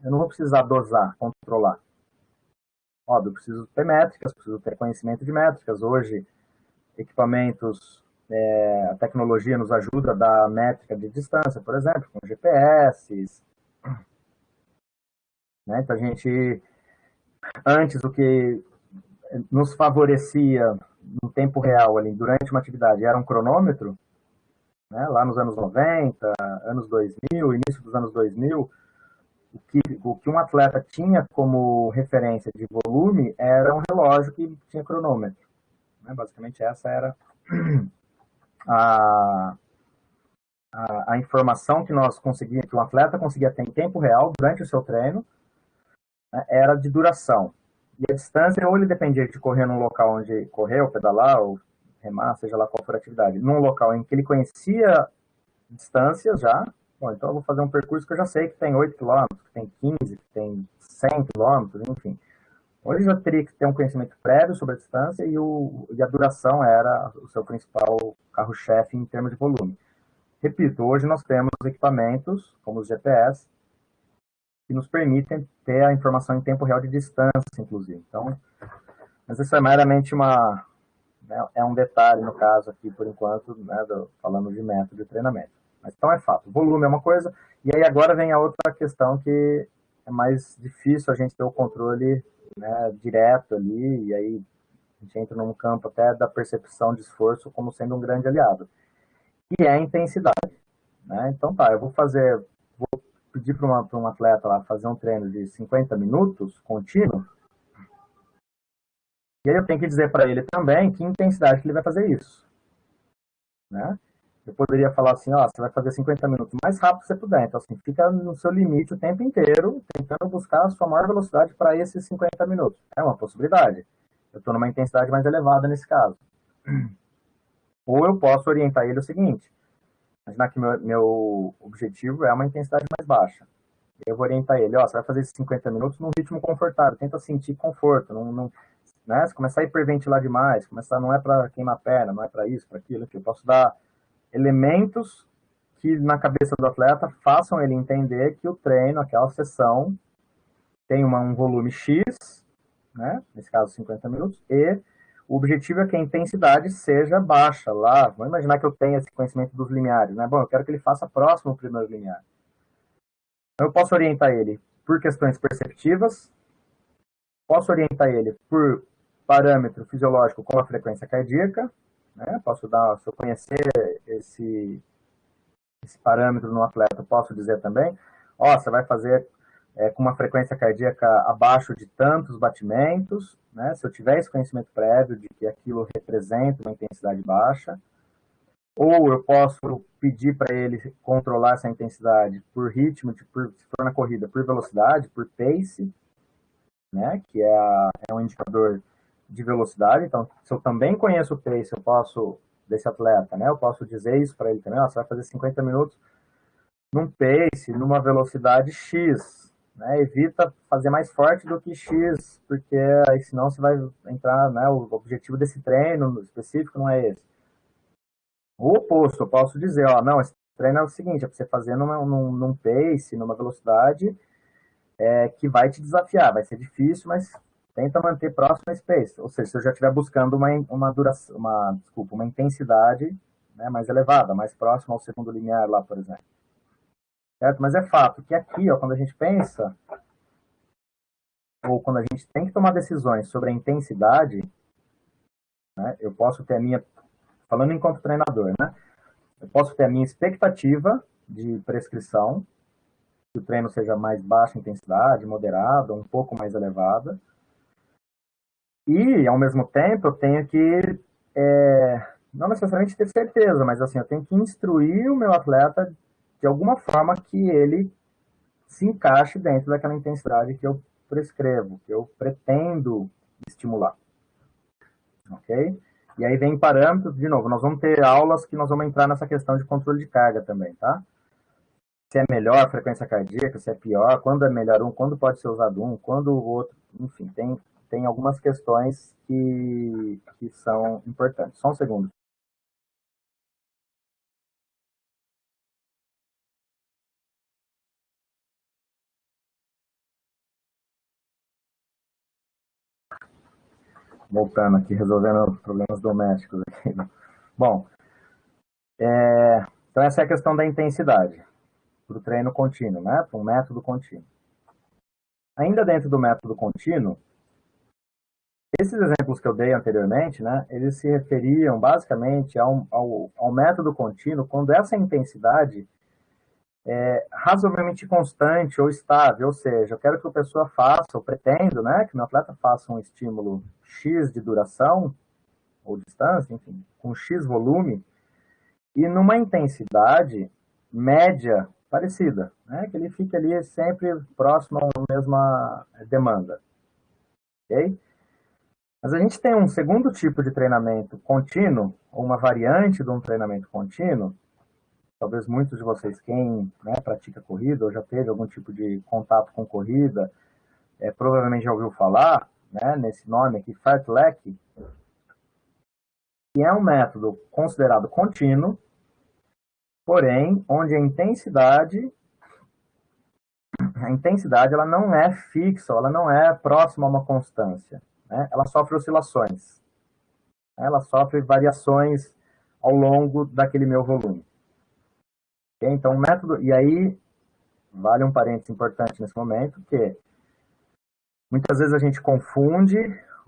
Eu não vou precisar dosar, controlar. Óbvio, eu preciso ter métricas, preciso ter conhecimento de métricas. Hoje, equipamentos, a tecnologia nos ajuda a dar métrica de distância, por exemplo, com GPS. Né? Então, a gente, antes, o que nos favorecia no tempo real, ali, durante uma atividade, era um cronômetro, né? Lá nos anos 90, anos 2000, início dos anos 2000, o que um atleta tinha como referência de volume era um relógio que tinha cronômetro. Né? Basicamente, essa era a informação que que um atleta conseguia ter em tempo real durante o seu treino, né, era de duração. E a distância, ou ele dependia de correr num local onde correr, ou pedalar, ou remar, seja lá qual for a atividade, num local em que ele conhecia distâncias já, bom, então eu vou fazer um percurso que eu já sei que tem 8 quilômetros, que tem 15, que tem 100 quilômetros, enfim. Hoje já teria que ter um conhecimento prévio sobre a distância e a duração era o seu principal carro-chefe em termos de volume. Repito, hoje nós temos equipamentos, como os GPS, que nos permitem ter a informação em tempo real de distância, inclusive. Então, mas isso é meramente é um detalhe no caso aqui, por enquanto, né, falando de método de treinamento. Mas, então é fato, o volume é uma coisa, e aí agora vem a outra questão que é mais difícil a gente ter o controle, né, direto ali, e aí a gente entra num campo até da percepção de esforço como sendo um grande aliado, que é a intensidade. Né? Então tá, eu vou pedir para um atleta lá fazer um treino de 50 minutos contínuo, e aí eu tenho que dizer para ele também que intensidade que ele vai fazer isso. Né? Eu poderia falar assim, ó, você vai fazer 50 minutos o mais rápido que você puder. Então, assim, fica no seu limite o tempo inteiro, tentando buscar a sua maior velocidade para esses 50 minutos. É uma possibilidade. Eu estou numa intensidade mais elevada nesse caso. Ou eu posso orientar ele o seguinte, imaginar que meu objetivo é uma intensidade mais baixa. Eu vou orientar ele, ó, você vai fazer esses 50 minutos num ritmo confortável, tenta sentir conforto, não, né? Se começar a hiperventilar demais, não é para queimar a perna, não é para isso, para aquilo, que eu posso dar elementos que na cabeça do atleta façam ele entender que o treino, aquela sessão, tem um volume X, né? Nesse caso 50 minutos, e o objetivo é que a intensidade seja baixa lá. Vamos imaginar que eu tenha esse conhecimento dos limiares, né? Bom, eu quero que ele faça próximo ao primeiro limiar. Então, eu posso orientar ele por questões perceptivas, posso orientar ele por parâmetro fisiológico como a frequência cardíaca, né? Se eu conhecer esse parâmetro no atleta, eu posso dizer também, ó, você vai fazer com uma frequência cardíaca abaixo de tantos batimentos, né? Se eu tiver esse conhecimento prévio de que aquilo representa uma intensidade baixa, ou eu posso pedir para ele controlar essa intensidade por ritmo, se for na corrida, por velocidade, por pace, né? Que é um indicador de velocidade. Então, se eu também conheço o pace, eu posso, desse atleta, né? Eu posso dizer isso para ele também, ó, você vai fazer 50 minutos num pace, numa velocidade X, né? Evita fazer mais forte do que X, porque aí senão você vai entrar, né? O objetivo desse treino específico não é esse. O oposto, eu posso dizer, ó, não, esse treino é o seguinte, é para você fazer num pace, numa velocidade que vai te desafiar, vai ser difícil, mas tenta manter próximo a esse pace. Ou seja, se eu já estiver buscando uma intensidade, né, mais elevada, mais próxima ao segundo limiar lá, por exemplo. Certo? Mas é fato que aqui, ó, quando a gente pensa, ou quando a gente tem que tomar decisões sobre a intensidade, né, eu posso ter a minha, falando enquanto treinador, né, eu posso ter a minha expectativa de prescrição, que o treino seja mais baixa intensidade, moderada, um pouco mais elevada, e, ao mesmo tempo, eu tenho que, não necessariamente ter certeza, mas assim, eu tenho que instruir o meu atleta de alguma forma que ele se encaixe dentro daquela intensidade que eu prescrevo, que eu pretendo estimular. Ok? E aí vem parâmetros, de novo, nós vamos ter aulas que nós vamos entrar nessa questão de controle de carga também, tá? Se é melhor a frequência cardíaca, se é pior, quando é melhor um, quando pode ser usado um, quando o outro, enfim, tem algumas questões que são importantes. Só um segundo. Voltando aqui, resolvendo problemas domésticos aqui. Bom, então essa é a questão da intensidade para o treino contínuo, né? Para um método contínuo. Ainda dentro do método contínuo, esses exemplos que eu dei anteriormente, né, eles se referiam basicamente ao método contínuo quando essa intensidade é razoavelmente constante ou estável, ou seja, eu quero que a pessoa faça, eu pretendo, né, que o meu atleta faça um estímulo X de duração ou distância, enfim, com X volume, e numa intensidade média parecida, né, que ele fique ali sempre próximo à mesma demanda, ok? Mas a gente tem um segundo tipo de treinamento contínuo, ou uma variante de um treinamento contínuo. Talvez muitos de vocês, quem, né, pratica corrida ou já teve algum tipo de contato com corrida, provavelmente já ouviu falar, né, nesse nome aqui, fartlek, que é um método considerado contínuo, porém, onde a intensidade ela não é fixa, ela não é próxima a uma constância, né? Ela sofre oscilações, né? Ela sofre variações ao longo daquele meu volume. Okay? Então, o método, e aí vale um parênteses importante nesse momento, que muitas vezes a gente confunde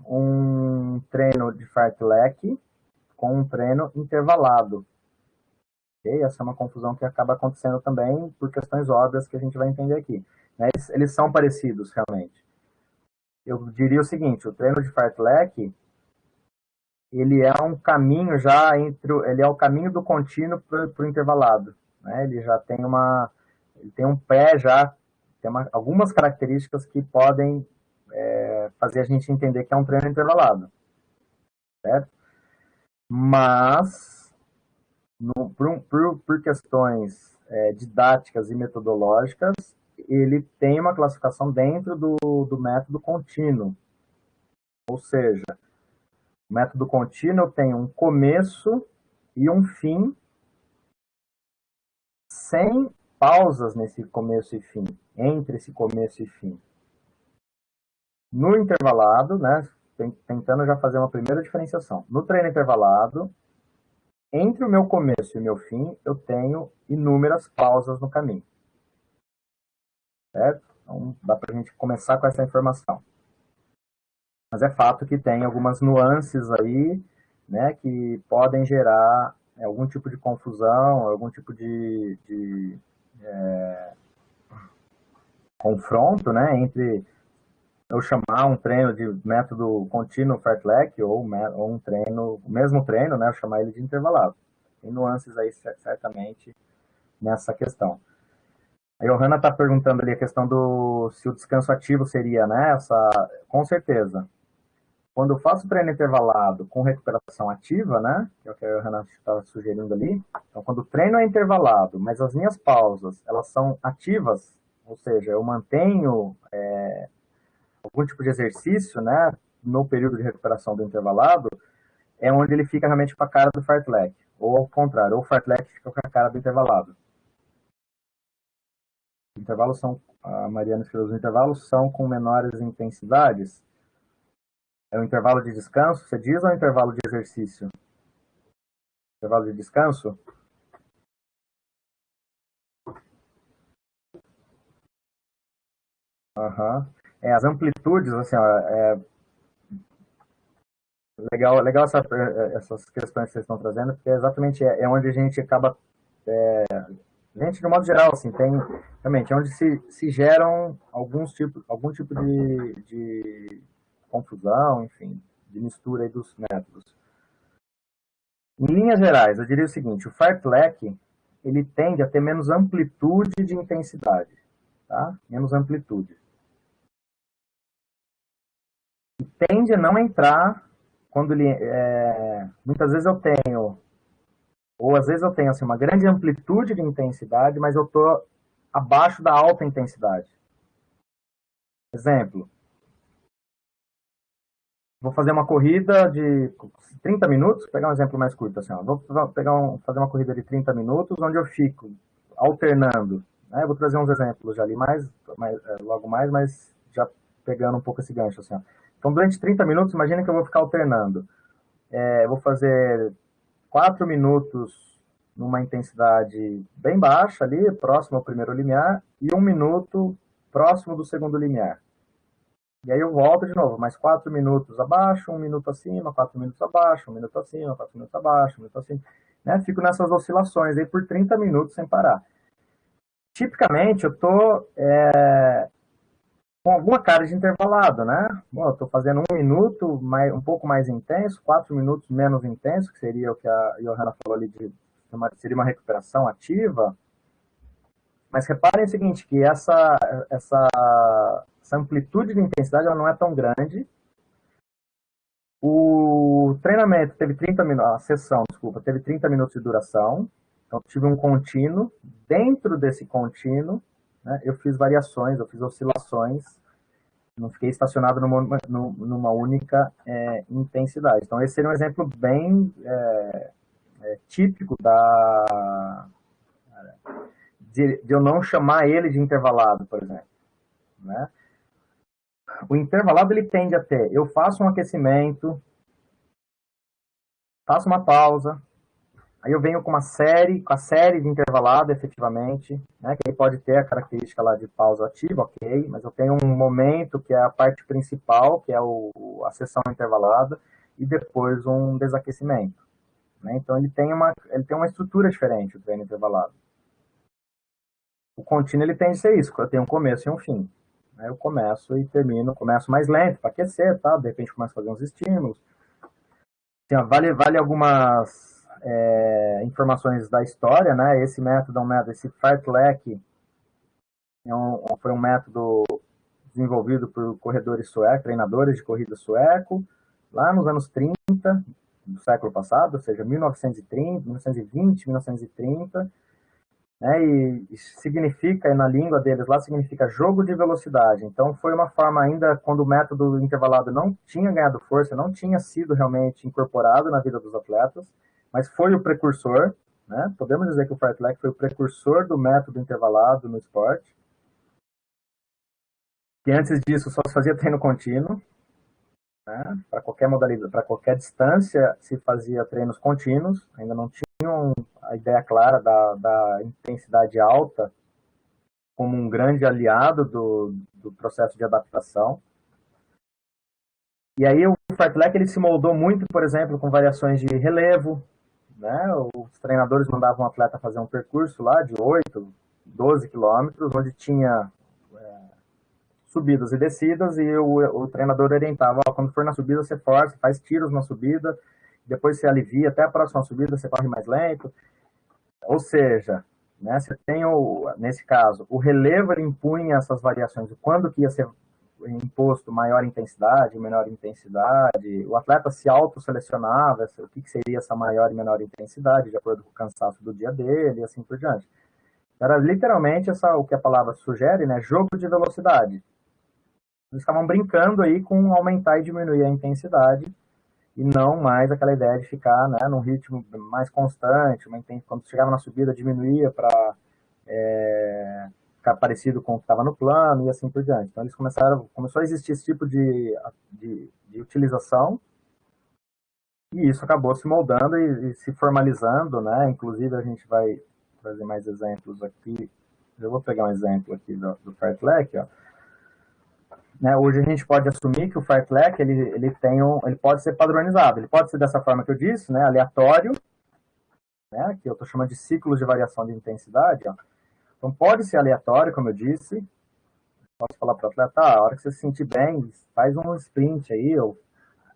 um treino de fartlek com um treino intervalado. Okay? Essa é uma confusão que acaba acontecendo também por questões óbvias que a gente vai entender aqui. Né? Eles são parecidos, realmente. Eu diria o seguinte, o treino de fartlek, ele é um caminho já ele é o caminho do contínuo para o intervalado. Né? Ele tem um pé já, tem algumas características que podem fazer a gente entender que é um treino intervalado. Certo? Mas, por questões didáticas e metodológicas, ele tem uma classificação dentro do método contínuo. Ou seja, o método contínuo tem um começo e um fim, sem pausas nesse começo e fim, entre esse começo e fim. No intervalado, né, tentando já fazer uma primeira diferenciação. No treino intervalado, entre o meu começo e o meu fim, eu tenho inúmeras pausas no caminho. Certo? Então, dá para a gente começar com essa informação. Mas é fato que tem algumas nuances aí, né, que podem gerar algum tipo de confusão, algum tipo de confronto, né, entre eu chamar um treino de método contínuo fartlek ou um treino, o mesmo treino, né, eu chamar ele de intervalado. Tem nuances aí certamente nessa questão. A Johanna está perguntando ali a questão se o descanso ativo seria, né, com certeza. Quando eu faço treino intervalado com recuperação ativa, né, que é o que a Johanna estava sugerindo ali, então quando o treino é intervalado, mas as minhas pausas, elas são ativas, ou seja, eu mantenho algum tipo de exercício, né, no período de recuperação do intervalado, é onde ele fica realmente com a cara do fartlek, ou ao contrário, ou o fartlek fica com a cara do intervalado. Os intervalos são, a Mariana escreveu, os intervalos são com menores intensidades. É o intervalo de descanso, você diz, ou é o intervalo de exercício? Intervalo de descanso? Uhum. As amplitudes, assim, ó, legal essas questões que vocês estão trazendo, porque exatamente onde a gente acaba, gente, de modo geral, assim, tem, realmente, é onde se geram algum tipo de confusão, enfim, de mistura aí dos métodos. Em linhas gerais, eu diria o seguinte, o fartlek, ele tende a ter menos amplitude de intensidade, tá? Menos amplitude. E tende a não entrar quando ele, muitas vezes eu tenho, ou às vezes eu tenho assim, uma grande amplitude de intensidade, mas eu estou abaixo da alta intensidade. Exemplo, vou fazer uma corrida de 30 minutos, vou pegar um exemplo mais curto, assim, ó, vou fazer uma corrida de 30 minutos, onde eu fico alternando, né, vou trazer uns exemplos já ali logo mais, mas já pegando um pouco esse gancho, assim, ó. Então, durante 30 minutos, imagina que eu vou ficar alternando. Eu vou fazer 4 minutos numa intensidade bem baixa ali, próximo ao primeiro limiar, e 1 minuto próximo do segundo limiar. E aí eu volto de novo, mais 4 minutos abaixo, 1 minuto acima, 4 minutos abaixo, 1 minuto acima, 4 minutos abaixo, 1 minuto acima. Né? Fico nessas oscilações aí por 30 minutos sem parar. Tipicamente eu estou com alguma cara de intervalado, né? Bom, eu estou fazendo 1 minuto um pouco mais intenso, 4 minutos menos intenso, que seria o que a Johanna falou ali, seria uma recuperação ativa. Mas reparem o seguinte, que essa amplitude de intensidade ela não é tão grande, O treinamento teve 30 minutos, a sessão, desculpa, teve 30 minutos de duração. Então, tive um contínuo. Dentro desse contínuo, né, eu fiz variações, eu fiz oscilações. Não fiquei estacionado numa única intensidade. Então, esse seria um exemplo bem típico de eu não chamar ele de intervalado, por exemplo. Né? O intervalado ele tende a ter, eu faço um aquecimento, faço uma pausa, aí eu venho com a série de intervalado, efetivamente, né, que aí pode ter a característica lá de pausa ativa, ok, mas eu tenho um momento que é a parte principal, que é a sessão intervalada, e depois um desaquecimento. Né? Então ele tem uma estrutura diferente, o treino intervalado. O contínuo ele tem de ser isso, eu tenho um começo e um fim. Né? Eu começo e termino, começo mais lento para aquecer, tá? De repente começo a fazer uns estímulos. Assim, vale algumas informações da história, né? Esse método é um método, esse fartlek foi um método desenvolvido por corredores suecos, treinadores de corrida sueco, lá nos anos 30 do século passado, ou seja, 1930, 1920, 1930, né, e significa, na língua deles lá, significa jogo de velocidade. Então foi uma forma ainda, quando o método intervalado não tinha ganhado força, não tinha sido realmente incorporado na vida dos atletas, mas foi o precursor, né? Podemos dizer que o fartlek foi o precursor do método intervalado no esporte, que antes disso só se fazia treino contínuo, né? Para qualquer modalidade, para qualquer distância se fazia treinos contínuos, ainda não tinham a ideia clara da intensidade alta como um grande aliado do processo de adaptação. E aí o fartlek ele se moldou muito, por exemplo, com variações de relevo, né? Os treinadores mandavam o atleta fazer um percurso lá de 8, 12 quilômetros, onde tinha subidas e descidas, e o treinador orientava, quando for na subida você força, faz tiros na subida, depois você alivia, até a próxima subida você corre mais lento. Ou seja, né, você tem, nesse caso, o relevo ele impunha essas variações, quando que ia ser imposto maior intensidade, menor intensidade, o atleta se auto-selecionava o que seria essa maior e menor intensidade, de acordo com o cansaço do dia dele, e assim por diante. Era literalmente o que a palavra sugere, né, jogo de velocidade. Eles estavam brincando aí com aumentar e diminuir a intensidade, e não mais aquela ideia de ficar, né, num ritmo mais constante, quando chegava na subida diminuía para ficar parecido com o que estava no plano e assim por diante. Então eles começou a existir esse tipo de utilização, e isso acabou se moldando e se formalizando, né? Inclusive a gente vai trazer mais exemplos aqui. Eu vou pegar um exemplo aqui do fartlek, ó. Né, hoje a gente pode assumir que o fartlek ele pode ser padronizado, ele pode ser dessa forma que eu disse, né, aleatório, né, que eu estou chamando de ciclos de variação de intensidade. Ó. Então pode ser aleatório, como eu disse. Posso falar para o atleta, a hora que você se sentir bem, faz um sprint aí, ou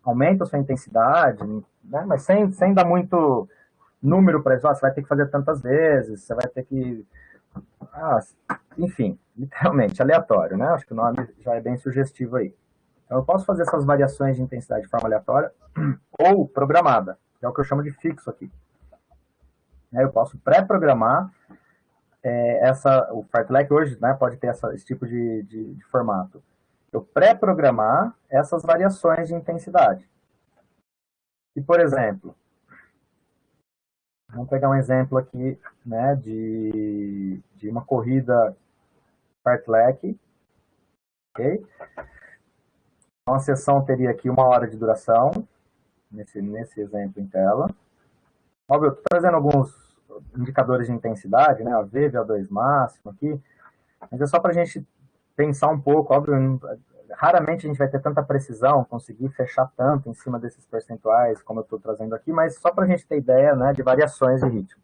aumenta a sua intensidade, né, mas sem dar muito número para isso. Você vai ter que fazer tantas vezes, você vai ter que... enfim, literalmente, aleatório, né? Acho que o nome já é bem sugestivo aí. Então, eu posso fazer essas variações de intensidade de forma aleatória ou programada, que é o que eu chamo de fixo aqui. Eu posso pré-programar o fartlek hoje, né, pode ter esse tipo de formato. Eu pré-programar essas variações de intensidade. E, por exemplo, vamos pegar um exemplo aqui, né, de uma corrida fartlek, ok? Então, a sessão teria aqui 1 hora de duração, nesse exemplo em tela. Óbvio, eu estou trazendo alguns indicadores de intensidade, né, AV, VO2 máximo aqui, mas é só para a gente pensar um pouco, óbvio, raramente a gente vai ter tanta precisão, conseguir fechar tanto em cima desses percentuais, como eu estou trazendo aqui, mas só para a gente ter ideia, né, de variações de ritmo.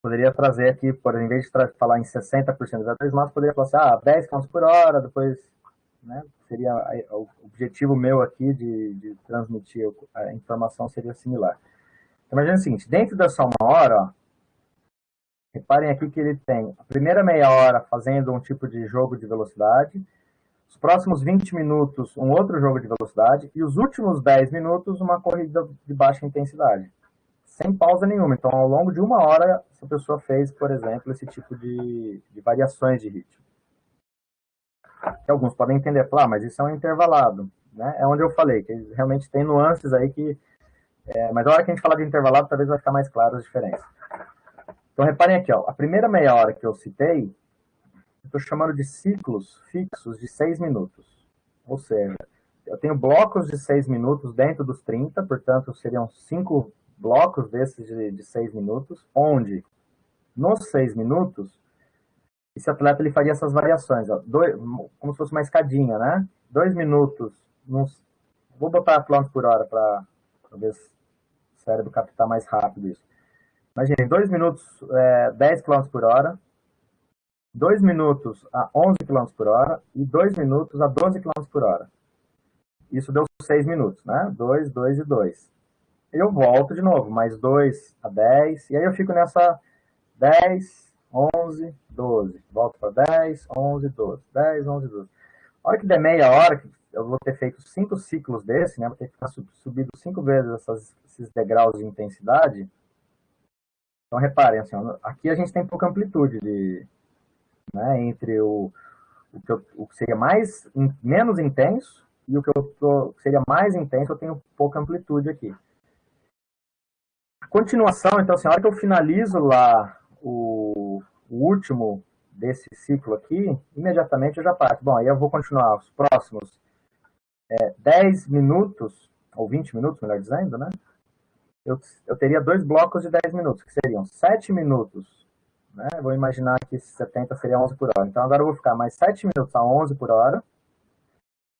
Poderia trazer aqui, por exemplo, em vez de falar em 60% do VO2 máximo, poderia falar assim, 10 km por hora, depois, né, seria o objetivo meu aqui de transmitir a informação seria similar. Então, imagina o seguinte, dentro dessa 1 hora, ó, reparem aqui que ele tem a primeira meia hora fazendo um tipo de jogo de velocidade, Os próximos 20 minutos, um outro jogo de velocidade, e os últimos 10 minutos, uma corrida de baixa intensidade, sem pausa nenhuma. Então, ao longo de 1 hora, essa pessoa fez, por exemplo, esse tipo de variações de ritmo. Que alguns podem entender, falar, mas isso é um intervalado, né? É onde eu falei, que realmente tem nuances aí que... mas na hora que a gente falar de intervalado, talvez vai ficar mais claro as diferenças. Então, reparem aqui, ó, a primeira meia hora que eu citei, eu estou chamando de ciclos fixos de 6 minutos. Ou seja, eu tenho blocos de 6 minutos dentro dos 30, portanto, seriam 5 blocos desses de 6 minutos, onde, nos 6 minutos, esse atleta ele faria essas variações, ó, como se fosse uma escadinha, né? 2 minutos, vou botar quilômetros por hora para ver se o cérebro captar mais rápido isso. Imagine, 2 minutos, 10 km por hora, 2 minutos a 11 km por hora e 2 minutos a 12 km por hora. Isso deu 6 minutos, né? 2, 2 e 2. Eu volto de novo, mais 2 a 10, e aí eu fico nessa 10, 11, 12. Volto para 10, 11, 12. 10, 11, 12. A hora que der meia hora, que eu vou ter feito 5 ciclos desse, né? Vou ter que ficar subido 5 vezes esses degraus de intensidade. Então, reparem, assim, aqui a gente tem pouca amplitude né, entre o que seria menos intenso e o que seria mais intenso, eu tenho pouca amplitude aqui. A continuação, então, assim, a hora que eu finalizo lá o último desse ciclo aqui, imediatamente eu já parto. Bom, aí eu vou continuar os próximos 10 minutos, ou 20 minutos, melhor dizendo, né? Eu teria 2 blocos de 10 minutos, que seriam 7 minutos, né? Vou imaginar que 70 seria 11 por hora. Então agora eu vou ficar mais 7 minutos a 11 por hora,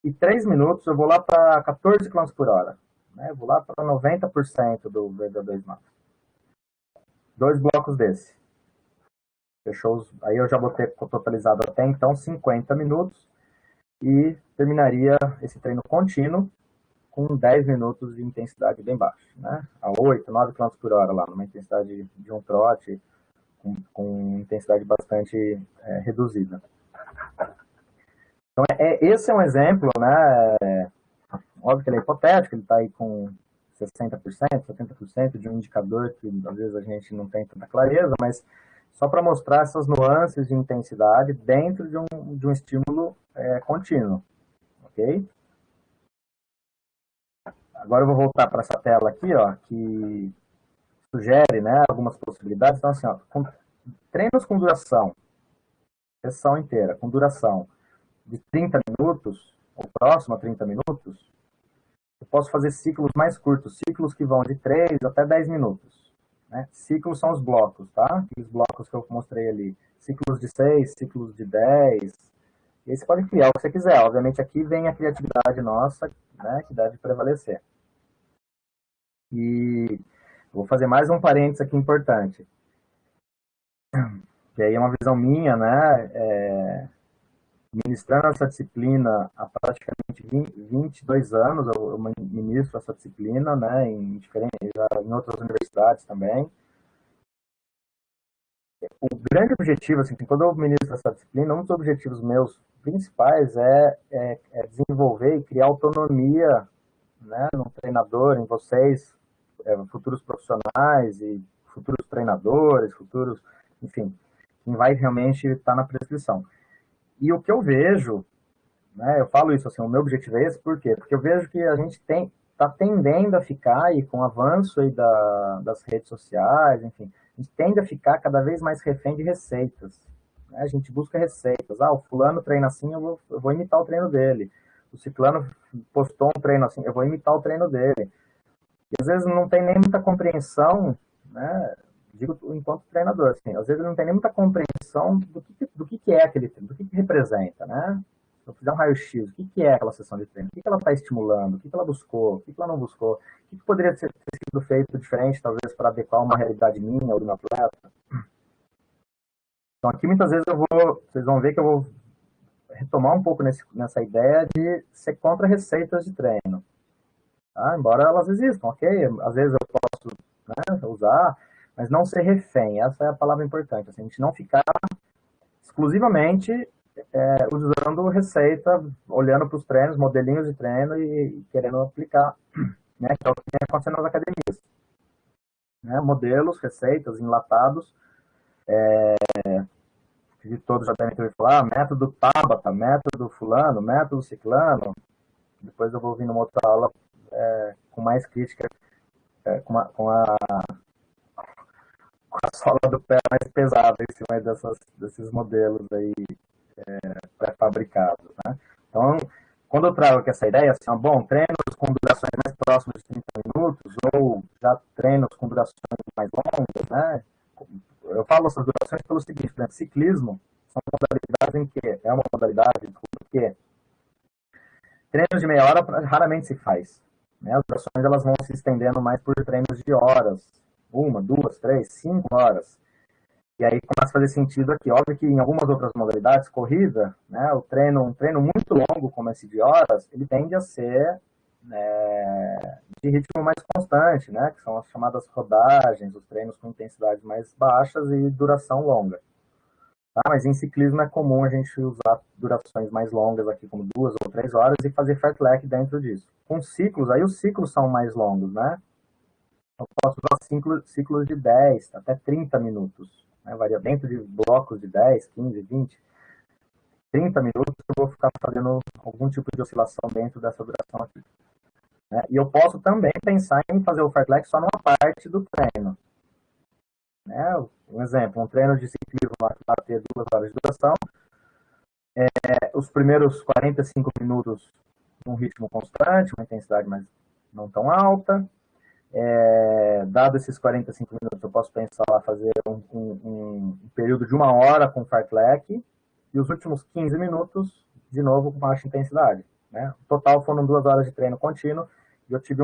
e 3 minutos eu vou lá para 14 km por hora. Né? Eu vou lá para 90% do VO2 max. 2 blocos desse. Fechou? Aí eu já vou ter totalizado até então 50 minutos, e terminaria esse treino contínuo com 10 minutos de intensidade bem baixa, né? A 8, 9 km por hora lá, numa intensidade de um trote, com intensidade bastante reduzida. Então, esse é um exemplo, né? Óbvio que ele é hipotético, ele está aí com 60%, 70% de um indicador que às vezes a gente não tem tanta clareza, mas só para mostrar essas nuances de intensidade dentro de um estímulo contínuo, ok? Agora eu vou voltar para essa tela aqui, ó, que sugere, né, algumas possibilidades. Então, assim, ó, treinos com duração, sessão inteira, com duração de 30 minutos, ou próximo a 30 minutos, eu posso fazer ciclos mais curtos, ciclos que vão de 3 até 10 minutos. Né? Ciclos são os blocos, tá? Os blocos que eu mostrei ali. Ciclos de 6, ciclos de 10. E aí você pode criar o que você quiser. Obviamente aqui vem a criatividade nossa, né, que deve prevalecer. E vou fazer mais um parênteses aqui importante. Que aí é uma visão minha, né? Ministrando essa disciplina há praticamente 22 anos, eu ministro essa disciplina, né? Em outras universidades também. O grande objetivo, assim, quando eu ministro essa disciplina, um dos objetivos meus principais é desenvolver e criar autonomia, né, no treinador, em vocês, futuros profissionais e futuros treinadores, enfim, quem vai realmente estar na prescrição. E o que eu vejo, né, eu falo isso assim, o meu objetivo é esse, por quê? Porque eu vejo que a gente está tendendo a ficar, aí, com o avanço aí das redes sociais, enfim, a gente tende a ficar cada vez mais refém de receitas. Né? A gente busca receitas. O fulano treina assim, eu vou imitar o treino dele. O ciclano postou um treino assim, eu vou imitar o treino dele. E às vezes não tem nem muita compreensão, né? Digo enquanto treinador, assim, às vezes não tem nem muita compreensão do que é aquele treino, do que representa, né? Se eu fizer um raio-x, o que é aquela sessão de treino? O que ela está estimulando? O que ela buscou? O que ela não buscou? O que poderia ter sido feito diferente, talvez, para adequar uma realidade minha ou do meu atleta? Então, aqui muitas vezes vocês vão ver que eu vou retomar um pouco nessa ideia de ser contra receitas de treino. Tá? Embora elas existam, ok? Às vezes eu posso, né, usar, mas não ser refém. Essa é a palavra importante. Assim, a gente não ficar exclusivamente usando receita, olhando para os treinos, modelinhos de treino e querendo aplicar, né? Que é o que vem acontecendo nas academias. Né? Modelos, receitas, enlatados, que todos já devem ter falar, método Tabata, método fulano, método ciclano. Depois eu vou vir numa outra aula com mais crítica, com a sola do pé mais pesada em cima desses modelos aí pré-fabricados. Né? Então, quando eu trago aqui essa ideia, assim, bom, treinos com durações mais próximas de 30 minutos, ou já treinos com durações mais longas, né? Eu falo essas durações pelo seguinte, por exemplo, ciclismo são modalidades em que, é uma modalidade que treinos de meia hora raramente se faz. Né? As durações elas vão se estendendo mais por treinos de horas, 1, 2, 3, 5 horas. E aí começa a fazer sentido aqui. Óbvio que em algumas outras modalidades, corrida, né, um treino muito longo, como esse de horas, ele tende a ser de ritmo mais constante, né, que são as chamadas rodagens, os treinos com intensidades mais baixas e duração longa. Tá? Mas em ciclismo é comum a gente usar durações mais longas aqui, como 2 ou 3 horas, e fazer fartlek dentro disso. Com ciclos, aí os ciclos são mais longos, né? Eu posso usar ciclos de 10 até 30 minutos. Né? Varia dentro de blocos de 10, 15, 20, 30 minutos eu vou ficar fazendo algum tipo de oscilação dentro dessa duração aqui. Né? E eu posso também pensar em fazer o fartlek só numa parte do treino. Né? Um exemplo, um treino de ciclismo lá que vai ter 2 horas de duração, os primeiros 45 minutos num ritmo constante, uma intensidade mais não tão alta. Dado esses 45 minutos, eu posso pensar lá fazer um período de 1 hora com fartlek e os últimos 15 minutos, de novo, com baixa intensidade. Né? O total foram 2 horas de treino contínuo e eu tive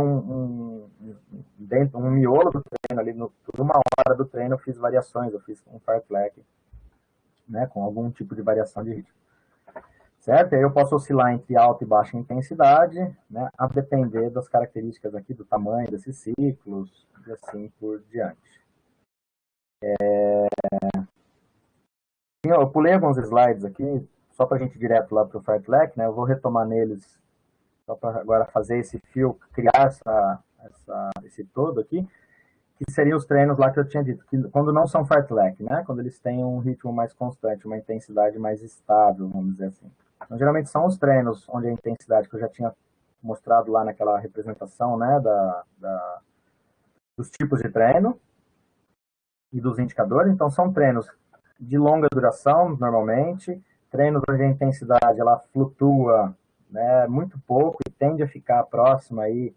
dentro, um miolo do treino ali, por 1 hora do treino eu fiz variações, eu fiz um fartlek, né, com algum tipo de variação de ritmo. Certo? E aí eu posso oscilar entre alta e baixa intensidade, né, a depender das características aqui, do tamanho desses ciclos, e assim por diante. Eu pulei alguns slides aqui, só para a gente ir direto lá para o fartlek, né, eu vou retomar neles, só para agora fazer esse fio, criar esse todo aqui, que seriam os treinos lá que eu tinha dito, que quando não são fartlek, né, quando eles têm um ritmo mais constante, uma intensidade mais estável, vamos dizer assim. Então, geralmente são os treinos onde a intensidade que eu já tinha mostrado lá naquela representação, né, dos tipos de treino e dos indicadores. Então, são treinos de longa duração, normalmente, treinos onde a intensidade ela flutua, né, muito pouco e tende a ficar próxima aí,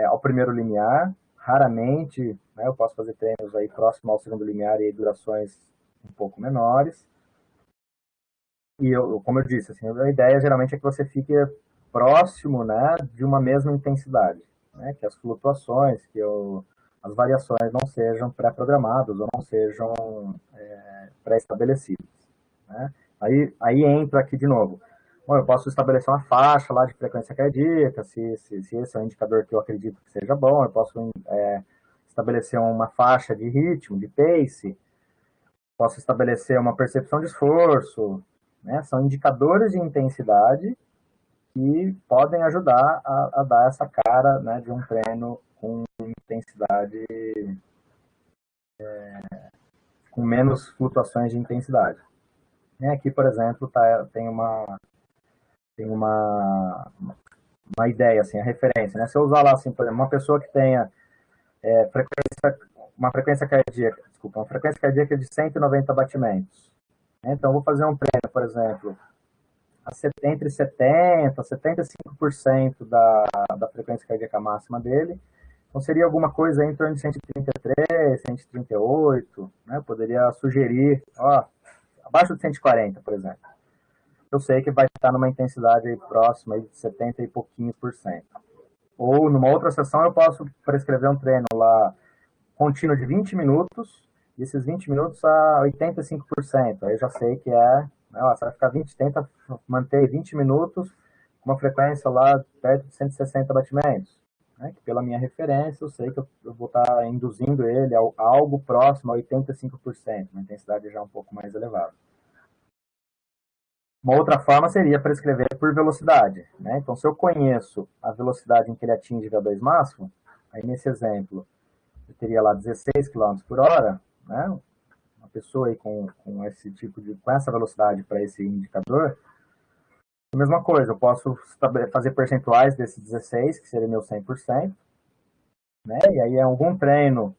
ao primeiro limiar. Raramente, né, eu posso fazer treinos aí próximo ao segundo limiar e durações um pouco menores. E como eu disse, assim, a ideia geralmente é que você fique próximo, né, de uma mesma intensidade, né, que as flutuações, as variações não sejam pré-programadas ou não sejam pré-estabelecidas. Né? Aí entra aqui de novo. Bom, eu posso estabelecer uma faixa lá de frequência cardíaca, se esse é um indicador que eu acredito que seja bom, eu posso estabelecer uma faixa de ritmo, de pace, posso estabelecer uma percepção de esforço, né? São indicadores de intensidade que podem ajudar a dar essa cara, né, de um treino com intensidade, com menos flutuações de intensidade. Aqui, por exemplo, tem uma ideia, assim, a referência. Né? Se eu usar lá, assim, por exemplo, uma pessoa que tenha uma frequência cardíaca de 190 batimentos. Então, eu vou fazer um treino, por exemplo, entre 70% e 75% da frequência cardíaca máxima dele. Então, seria alguma coisa em torno de 133, 138, né? Poderia sugerir, abaixo de 140, por exemplo. Eu sei que vai estar numa intensidade aí próxima aí de 70 e pouquinhos por cento. Ou, numa outra sessão, eu posso prescrever um treino lá contínuo de 20 minutos, e esses 20 minutos a 85%. Aí eu já sei que você vai ficar tenta manter 20 minutos com uma frequência lá perto de 160 batimentos. Né? Que pela minha referência, eu sei que eu vou estar induzindo ele a algo próximo a 85%, uma intensidade já um pouco mais elevada. Uma outra forma seria prescrever por velocidade, né? Então, se eu conheço a velocidade em que ele atinge VO2 máximo, aí nesse exemplo, eu teria lá 16 km por hora, né? Uma pessoa aí com esse tipo de, com essa velocidade para esse indicador, a mesma coisa, eu posso fazer percentuais desses 16, que seria meu 100%, né? E aí, em algum treino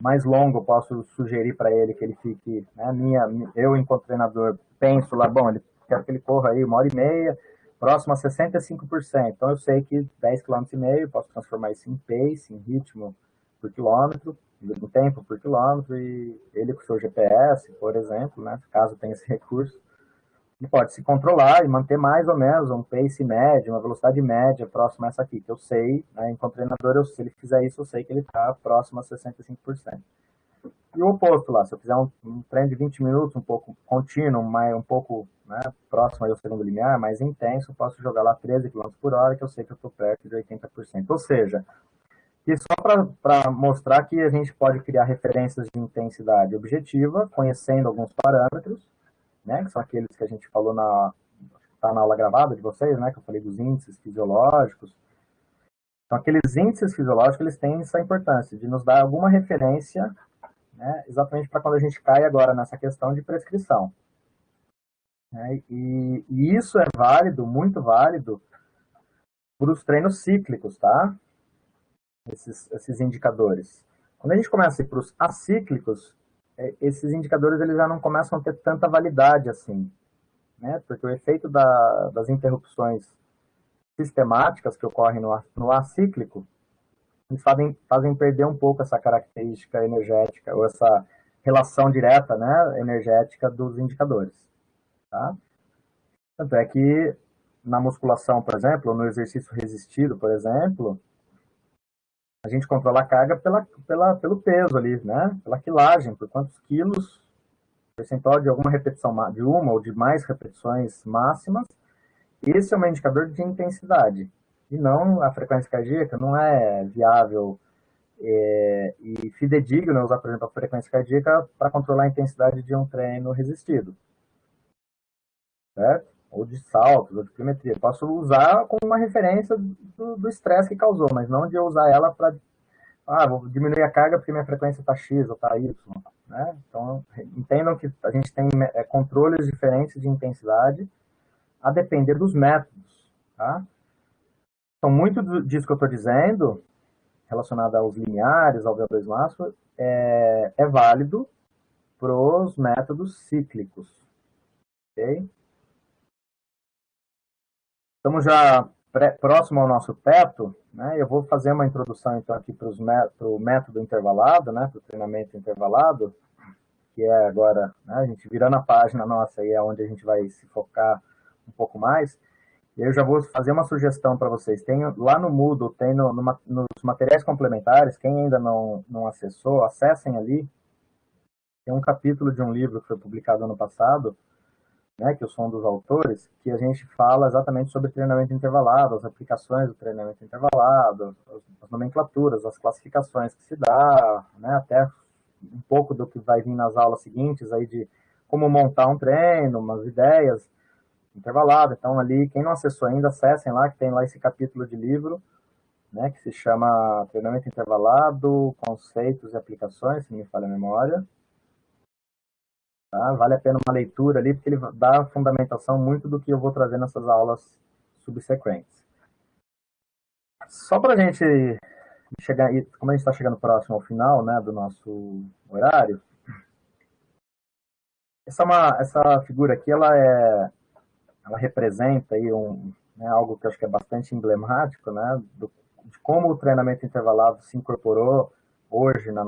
mais longo, eu posso sugerir para ele que ele fique, né? Eu, enquanto treinador, penso lá, bom, quero que ele corra aí 1h30, próximo a 65%. Então, eu sei que 10,5 km, posso transformar isso em pace, em ritmo por quilômetro, em tempo por quilômetro, e ele com o seu GPS, por exemplo, né? Caso tenha esse recurso, ele pode se controlar e manter mais ou menos um pace médio, uma velocidade média próxima a essa aqui, que eu sei, né, enquanto treinador, se ele fizer isso, eu sei que ele está próximo a 65%. E o oposto lá, se eu fizer um treino de 20 minutos, um pouco contínuo, um pouco, né, próximo ao segundo limiar, mais intenso, eu posso jogar lá 13 km por hora, que eu sei que eu estou perto de 80%. Ou seja, e só para mostrar que a gente pode criar referências de intensidade objetiva, conhecendo alguns parâmetros, né, que são aqueles que a gente falou tá na aula gravada de vocês, né, que eu falei dos índices fisiológicos. Então, aqueles índices fisiológicos, eles têm essa importância de nos dar alguma referência, né, exatamente para quando a gente cai agora nessa questão de prescrição. Né, e isso é válido, muito válido, para os treinos cíclicos, tá? Esses indicadores. Quando a gente começa a ir para os acíclicos, esses indicadores eles já não começam a ter tanta validade assim, né? Porque o efeito das interrupções sistemáticas que ocorrem no acíclico fazem perder um pouco essa característica energética, ou essa relação direta, né, energética dos indicadores. Tá? Tanto é que na musculação, por exemplo, ou no exercício resistido, por exemplo, a gente controla a carga pelo peso ali, né? Pela quilagem, por quantos quilos, percentual de alguma repetição, de uma ou de mais repetições máximas. Esse é um indicador de intensidade. E não a frequência cardíaca, não é viável e fidedigno usar, por exemplo, a frequência cardíaca para controlar a intensidade de um treino resistido. Certo? Ou de saltos, ou de pliometria. Posso usar como uma referência do estresse que causou, mas não de eu usar ela para vou diminuir a carga porque minha frequência está X ou está Y. Né? Então, entendam que a gente tem controles diferentes de intensidade a depender dos métodos. Tá? Então, muito disso que eu estou dizendo, relacionado aos limiares, ao VO2 máximo, é válido para os métodos cíclicos. Ok? Estamos já próximo ao nosso teto, né? Eu vou fazer uma introdução então aqui para o método intervalado, né? Para o treinamento intervalado, que é agora, né? A gente virando a página nossa aí é onde a gente vai se focar um pouco mais. E eu já vou fazer uma sugestão para vocês. Tem lá no Moodle, tem nos materiais complementares, quem ainda não acessou, acessem ali. Tem um capítulo de um livro que foi publicado ano passado, né, que eu sou um dos autores, que a gente fala exatamente sobre treinamento intervalado, as aplicações do treinamento intervalado, as nomenclaturas, as classificações que se dá, né, até um pouco do que vai vir nas aulas seguintes aí de como montar um treino, umas ideias intervalado. Então ali, quem não acessou ainda, acessem lá, que tem lá esse capítulo de livro, né, que se chama Treinamento Intervalado, Conceitos e Aplicações, se não me falha a memória. Tá? Vale a pena uma leitura ali, porque ele dá fundamentação muito do que eu vou trazer nessas aulas subsequentes. Só para a gente chegar, como a gente está chegando próximo ao final, né, do nosso horário, essa figura aqui, ela representa aí né, algo que eu acho que é bastante emblemático, né, de como o treinamento intervalado se incorporou hoje na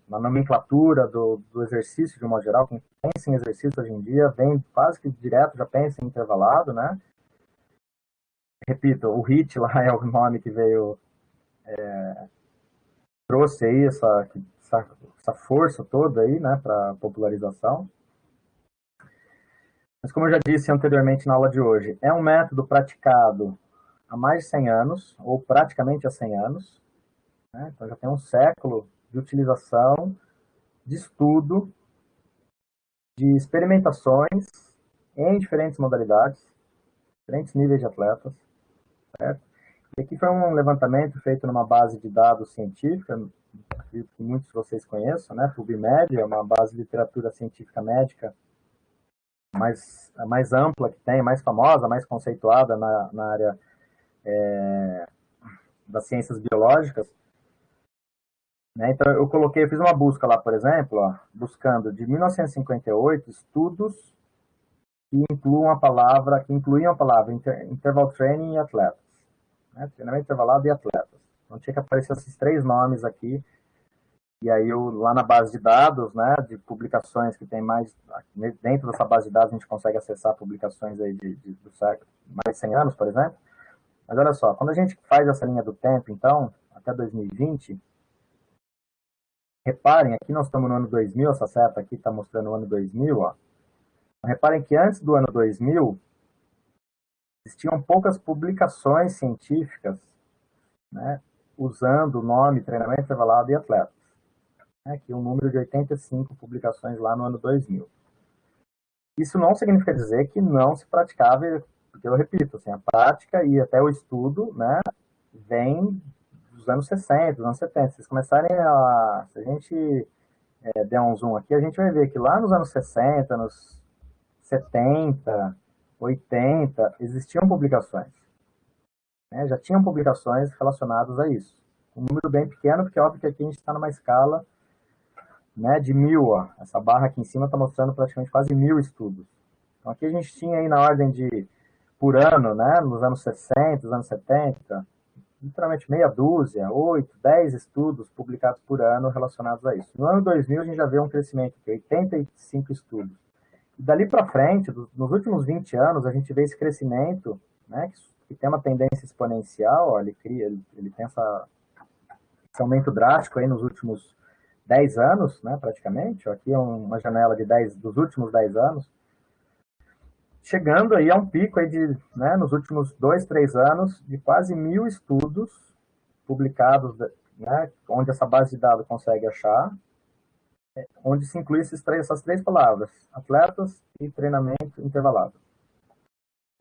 nomenclatura do exercício de um modo geral. Quem pensa em exercício hoje em dia vem quase que direto, já pensa em intervalado, né? Repito, o HIIT lá é o nome que veio, trouxe aí essa força toda aí, né, para popularização. Mas como eu já disse anteriormente na aula de hoje, é um método praticado há mais de 100 anos, ou praticamente há 100 anos, né? Então já tem um século de utilização, de estudo, de experimentações, em diferentes modalidades, diferentes níveis de atletas, certo? E aqui foi um levantamento feito numa base de dados científica, que muitos de vocês conheçam, né? PubMed, é uma base de literatura científica médica a mais ampla que tem, mais famosa, mais conceituada na área das ciências biológicas. Né? Então, eu fiz uma busca lá, por exemplo, ó, buscando de 1958 estudos que incluíam a palavra interval training e atletas. Né? Treinamento intervalado e atletas. Então, tinha que aparecer esses 3 nomes aqui. E aí, lá na base de dados, né, de publicações que tem mais... Dentro dessa base de dados, a gente consegue acessar publicações aí do século, mais de 100 anos, por exemplo. Mas olha só, quando a gente faz essa linha do tempo, então, até 2020, reparem, aqui nós estamos no ano 2000, essa seta aqui está mostrando o ano 2000, ó. Reparem que antes do ano 2000, existiam poucas publicações científicas, né, usando o nome treinamento intervalado e atletas. Aqui um número de 85 publicações lá no ano 2000. Isso não significa dizer que não se praticava, porque eu repito, assim, a prática e até o estudo, né, vem dos anos 60, dos anos 70. Se vocês começarem a... Se a gente der um zoom aqui, a gente vai ver que lá nos anos 60, anos 70, 80, existiam publicações. Né, já tinham publicações relacionadas a isso. Um número bem pequeno, porque é óbvio que aqui a gente está numa escala, né, de 1000, ó. Essa barra aqui em cima está mostrando praticamente quase 1000 estudos. Então aqui a gente tinha aí na ordem de, por ano, né, nos anos 60, nos anos 70, literalmente meia dúzia, 8, 10 estudos publicados por ano relacionados a isso. No ano 2000 a gente já vê um crescimento de 85 estudos. E dali para frente, nos últimos 20 anos, a gente vê esse crescimento, né, que tem uma tendência exponencial, ó, ele tem esse aumento drástico aí nos últimos 10 anos, né, praticamente. Aqui é uma janela de dos últimos 10 anos. Chegando aí a um pico aí de, né, nos últimos 2, 3 anos, de quase 1000 estudos publicados, né, onde essa base de dados consegue achar, onde se inclui essas 3 palavras, atletas e treinamento intervalado.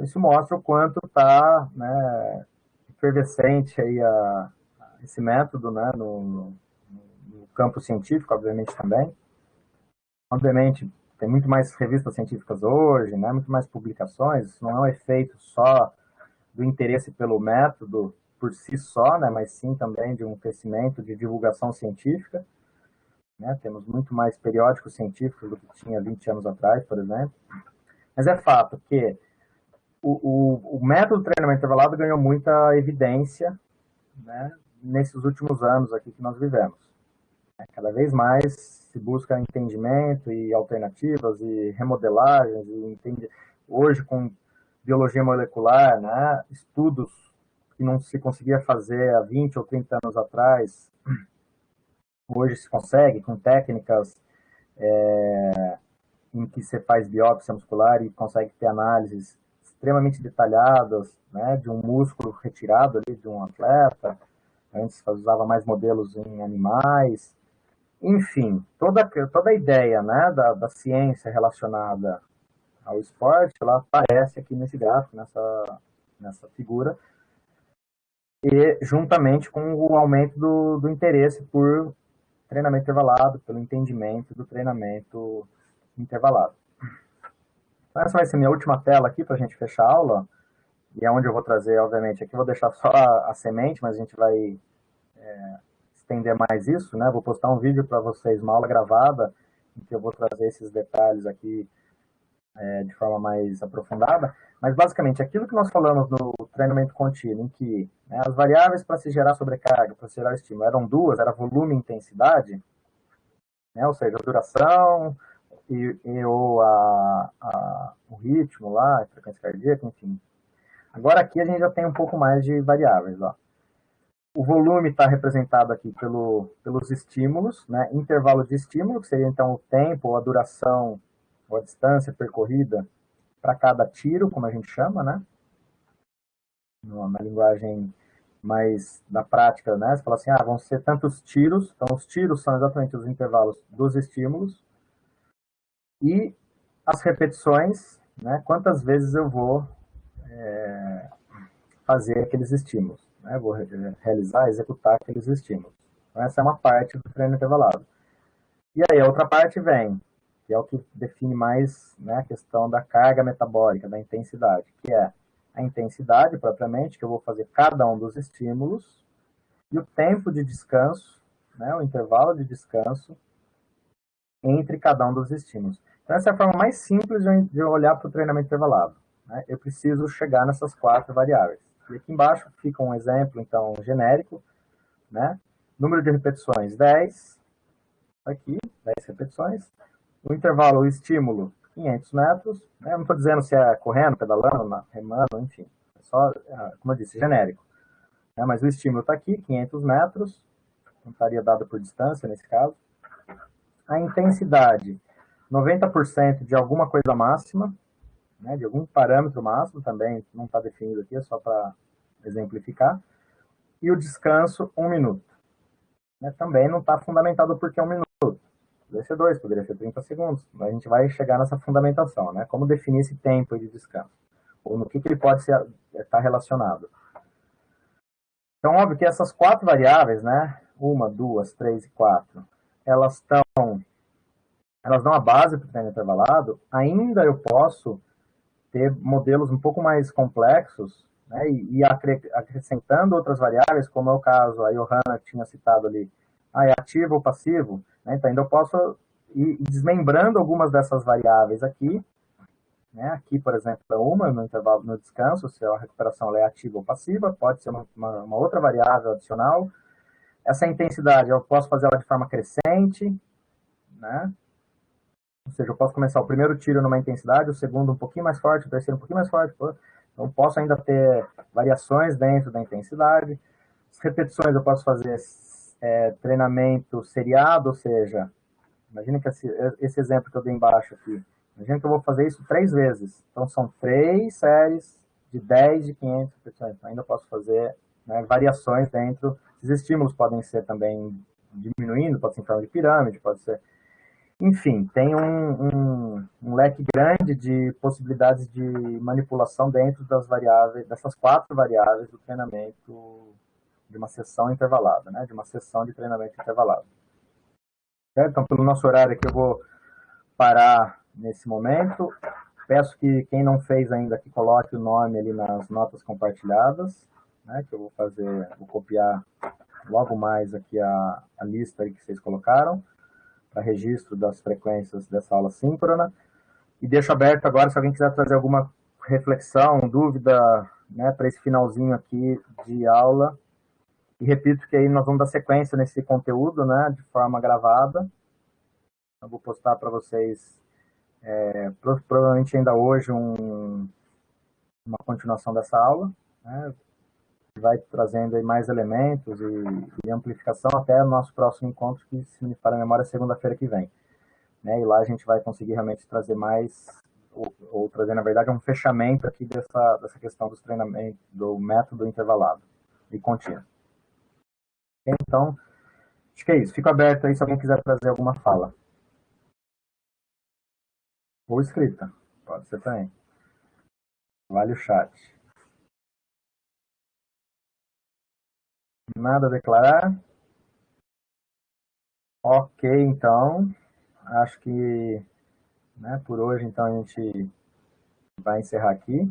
Isso mostra o quanto está, né, efervescente aí esse método, né, no campo científico, obviamente, também. Obviamente, tem muito mais revistas científicas hoje, né? Muito mais publicações. Isso não é um efeito só do interesse pelo método por si só, né? Mas sim também de um crescimento de divulgação científica. Né? Temos muito mais periódicos científicos do que tinha 20 anos atrás, por exemplo. Mas é fato que o método de treinamento intervalado ganhou muita evidência, né, nesses últimos anos aqui que nós vivemos. Cada vez mais se busca entendimento e alternativas e remodelagens. Hoje, com biologia molecular, né, estudos que não se conseguia fazer há 20 ou 30 anos atrás, hoje se consegue, com técnicas em que você faz biópsia muscular e consegue ter análises extremamente detalhadas, né, de um músculo retirado ali de um atleta. Antes usava mais modelos em animais. Enfim, toda a ideia, né, da ciência relacionada ao esporte, ela aparece aqui nesse gráfico, nessa figura, e juntamente com o aumento do interesse por treinamento intervalado, pelo entendimento do treinamento intervalado. Então, essa vai ser minha última tela aqui para a gente fechar a aula, e é onde eu vou trazer, obviamente, aqui eu vou deixar só a semente, mas a gente vai estender mais isso, né? Vou postar um vídeo para vocês, uma aula gravada, em que eu vou trazer esses detalhes aqui de forma mais aprofundada. Mas, basicamente, aquilo que nós falamos no treinamento contínuo, em que, né, as variáveis para se gerar sobrecarga, para se gerar estímulo, eram 2, era volume e intensidade, né? Ou seja, a duração ou o ritmo lá, a frequência cardíaca, enfim. Agora aqui a gente já tem um pouco mais de variáveis, ó. O volume está representado aqui pelos estímulos, né? Intervalo de estímulo, que seria então o tempo, ou a duração, ou a distância percorrida para cada tiro, como a gente chama, né? Na linguagem mais da prática, né? Você fala assim, vão ser tantos tiros. Então, os tiros são exatamente os intervalos dos estímulos. E as repetições, né, quantas vezes eu vou fazer aqueles estímulos, né, vou realizar, executar aqueles estímulos. Então, essa é uma parte do treino intervalado. E aí a outra parte vem, que é o que define mais, né, a questão da carga metabólica, da intensidade, que é a intensidade propriamente, que eu vou fazer cada um dos estímulos, e o tempo de descanso, né, o intervalo de descanso entre cada um dos estímulos. Então, essa é a forma mais simples de olhar para o treinamento intervalado. Né? Eu preciso chegar nessas 4 variáveis. E aqui embaixo fica um exemplo, então, genérico, né? Número de repetições, 10. Aqui, 10 repetições. O intervalo, o estímulo, 500 metros. Né? Eu não estou dizendo se é correndo, pedalando, remando, enfim. É só, como eu disse, genérico. Né? Mas o estímulo está aqui, 500 metros. Não estaria dado por distância, nesse caso. A intensidade, 90% de alguma coisa máxima, né, de algum parâmetro máximo, também não está definido aqui, é só para exemplificar. E o descanso, 1 minuto. Né, também não está fundamentado porque é 1 minuto. Poderia ser 2, poderia ser 30 segundos. Mas a gente vai chegar nessa fundamentação, né? Como definir esse tempo de descanso? Ou no que ele pode estar relacionado. Então, óbvio que essas 4 variáveis, né? 1, 2, 3 e 4, elas dão a base para o treino intervalado. Ainda eu posso ter modelos um pouco mais complexos, né, e acrescentando outras variáveis, como é o caso, a Johanna tinha citado ali, é ativo ou passivo, né, então ainda eu posso ir desmembrando algumas dessas variáveis aqui, né, aqui, por exemplo, é uma no intervalo, no descanso, se a recuperação é ativa ou passiva, pode ser uma outra variável adicional. Essa intensidade, eu posso fazer ela de forma crescente, né, ou seja, eu posso começar o primeiro tiro numa intensidade, o segundo um pouquinho mais forte, o terceiro um pouquinho mais forte. Então, posso ainda ter variações dentro da intensidade. As repetições eu posso fazer treinamento seriado, ou seja, imagina que esse exemplo que eu dei embaixo aqui, imagina que eu vou fazer isso 3 vezes. Então, são 3 séries de 10 de 500 repetições. Então, ainda posso fazer, né, variações dentro. Os estímulos podem ser também diminuindo, pode ser em forma de pirâmide, pode ser. Enfim, tem um leque grande de possibilidades de manipulação dentro das variáveis, dessas 4 variáveis do treinamento de uma sessão intervalada, né? De uma sessão de treinamento intervalado. Certo? Então, pelo nosso horário aqui, eu vou parar nesse momento. Peço que quem não fez ainda que coloque o nome ali nas notas compartilhadas, né? Que eu vou copiar logo mais aqui a lista aí que vocês colocaram, para registro das frequências dessa aula síncrona. E deixo aberto agora, se alguém quiser trazer alguma reflexão, dúvida, né, para esse finalzinho aqui de aula. E repito que aí nós vamos dar sequência nesse conteúdo, né, de forma gravada. Eu vou postar para vocês, provavelmente ainda hoje, uma continuação dessa aula, né, vai trazendo aí mais elementos e amplificação até o nosso próximo encontro, que, se me falha a memória, é segunda-feira que vem. Né, e lá a gente vai conseguir realmente trazer mais, ou trazer, na verdade, um fechamento aqui dessa questão dos treinamentos, do método intervalado e contínuo. Então, acho que é isso. Fico aberto aí se alguém quiser trazer alguma fala. Ou escrita, pode ser também. Vale o chat. Nada a declarar? Ok, então. Acho que, né, por hoje, então, a gente vai encerrar aqui.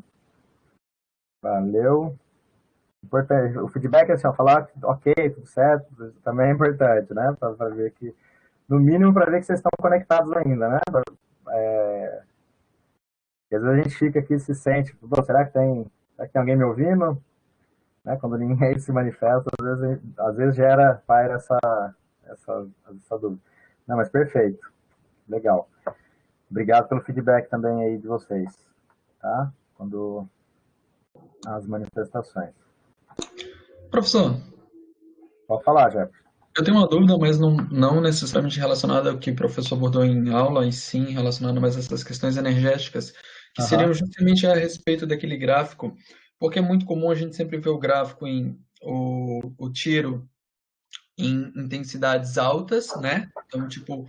Valeu. Importante. O feedback é assim, ó, falar ok, tudo certo, também é importante, né? Para ver que, no mínimo, para ver que vocês estão conectados ainda, né? Porque às vezes a gente fica aqui e se sente, será que tem alguém me ouvindo? Né? Quando ninguém se manifesta, às vezes paira essa dúvida. Não, mas perfeito. Legal. Obrigado pelo feedback também aí de vocês, tá? Quando as manifestações. Professor, Pode falar, Jefferson. eu tenho uma dúvida, mas não necessariamente relacionada ao que o professor abordou em aula, e sim relacionada mais a essas questões energéticas, que seriam Aham. justamente a respeito daquele gráfico, porque é muito comum a gente sempre ver o gráfico o tiro em intensidades altas, né? Então, tipo,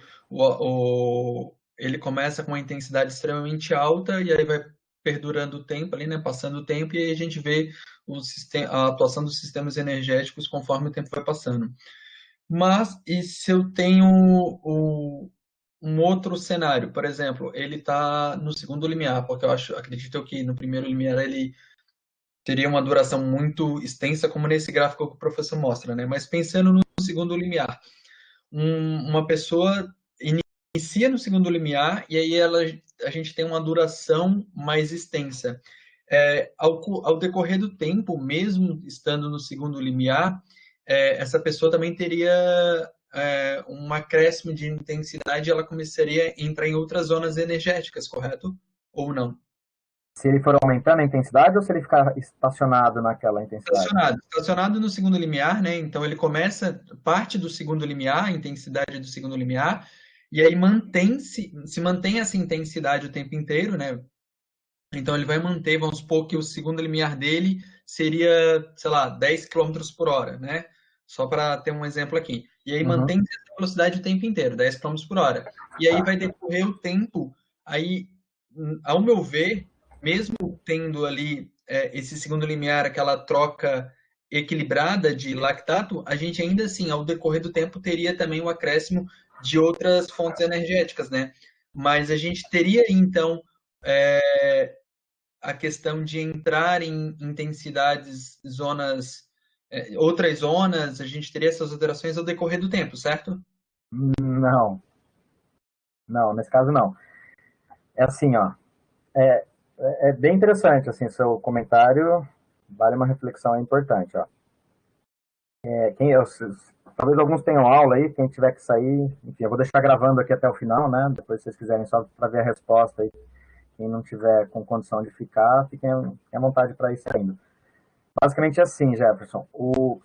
ele começa com uma intensidade extremamente alta e aí vai perdurando o tempo ali, né, passando o tempo, e aí a gente vê a atuação dos sistemas energéticos conforme o tempo vai passando. Mas e se eu tenho um outro cenário? Por exemplo, ele está no segundo limiar, porque acredito que no primeiro limiar ele teria uma duração muito extensa, como nesse gráfico que o professor mostra, né? Mas pensando no segundo limiar, uma pessoa inicia no segundo limiar e aí a gente tem uma duração mais extensa. Ao decorrer do tempo, mesmo estando no segundo limiar, essa pessoa também teria um acréscimo de intensidade, ela começaria a entrar em outras zonas energéticas, correto? Ou não? Se ele for aumentando a intensidade ou se ele ficar estacionado naquela intensidade? Estacionado no segundo limiar, né? Então ele começa parte do segundo limiar, a intensidade do segundo limiar, e aí se mantém essa intensidade o tempo inteiro, né? Então ele vai manter, vamos supor que o segundo limiar dele seria, sei lá, 10 quilômetros por hora, né? Só para ter um exemplo aqui. E aí Uhum. mantém essa velocidade o tempo inteiro, 10 quilômetros por hora. E aí Tá. vai decorrer o tempo, aí, ao meu ver, mesmo tendo ali esse segundo limiar, aquela troca equilibrada de lactato, a gente ainda assim, ao decorrer do tempo, teria também o acréscimo de outras fontes energéticas, né? Mas a gente teria, então, é, a questão de entrar em intensidades, zonas, outras zonas, a gente teria essas alterações ao decorrer do tempo, certo? Não, não, nesse caso não. É assim, ó, é, é bem interessante, assim, seu comentário, vale uma reflexão, é importante, ó. Talvez alguns tenham aula aí, quem tiver que sair, enfim, eu vou deixar gravando aqui até o final, né, depois se vocês quiserem só para ver a resposta aí, quem não tiver com condição de ficar, fiquem à vontade para ir saindo. Basicamente é assim, Jefferson,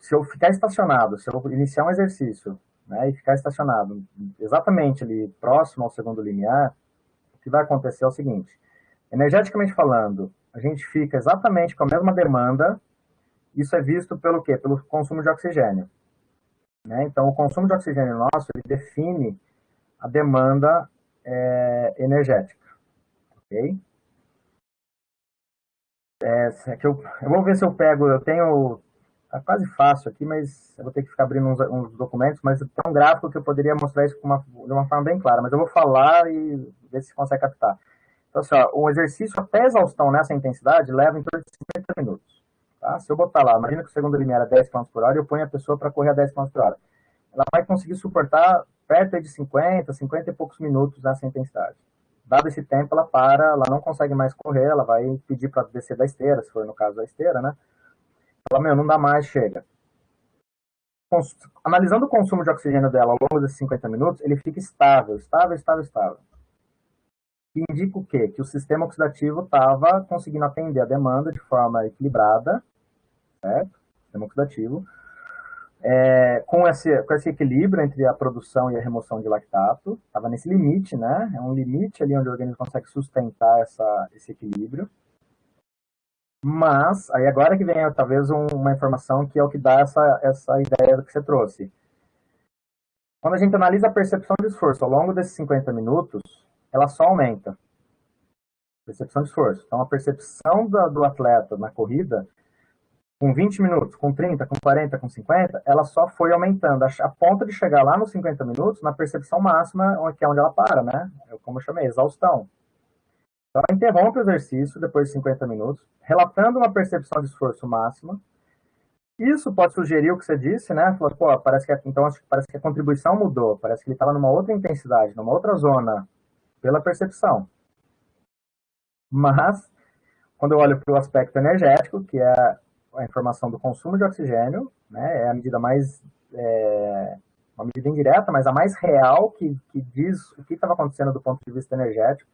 se eu ficar estacionado, se eu iniciar um exercício, né, e ficar estacionado exatamente ali próximo ao segundo limiar, o que vai acontecer é o seguinte, energeticamente falando, a gente fica exatamente com a mesma demanda. Isso é visto pelo quê? Pelo consumo de oxigênio. Né? Então, o consumo de oxigênio nosso ele define a demanda energética. Ok? Eu vou ver se eu pego, eu tenho, tá quase fácil aqui, mas eu vou ter que ficar abrindo uns documentos, mas tem um gráfico que eu poderia mostrar isso de uma forma bem clara, mas eu vou falar e ver se consegue captar. Então, assim, ó, um exercício até exaustão nessa intensidade leva em torno de 50 minutos. Tá? Se eu botar lá, imagina que o segundo limiar é 10 km por hora, eu ponho a pessoa para correr a 10 km por hora. Ela vai conseguir suportar perto de 50, 50 e poucos minutos nessa intensidade. Dado esse tempo, ela para, ela não consegue mais correr, ela vai pedir para descer da esteira, se for no caso da esteira, né? Ela, não dá mais, chega. Analisando o consumo de oxigênio dela ao longo desses 50 minutos, ele fica estável, estável, estável, estável. Que indica o quê? Que o sistema oxidativo estava conseguindo atender a demanda de forma equilibrada, certo? Sistema oxidativo, com esse equilíbrio entre a produção e a remoção de lactato, estava nesse limite, né? É um limite ali onde o organismo consegue sustentar esse equilíbrio. Mas, aí agora que vem talvez uma informação que é o que dá essa ideia do que você trouxe. Quando a gente analisa a percepção de esforço ao longo desses 50 minutos, ela só aumenta. Percepção de esforço. Então, a percepção do atleta na corrida, com 20 minutos, com 30, com 40, com 50, ela só foi aumentando, a ponto de chegar lá nos 50 minutos, na percepção máxima, que é onde ela para, né? Como eu chamei, exaustão. Então, ela interrompe o exercício depois de 50 minutos, relatando uma percepção de esforço máxima. Isso pode sugerir o que você disse, né? Falou, pô, então, parece que a contribuição mudou, parece que ele estava numa outra intensidade, numa outra zona, pela percepção. Mas, quando eu olho para o aspecto energético, que é a informação do consumo de oxigênio, né? É a medida mais uma medida indireta, mas a mais real que diz o que estava acontecendo do ponto de vista energético.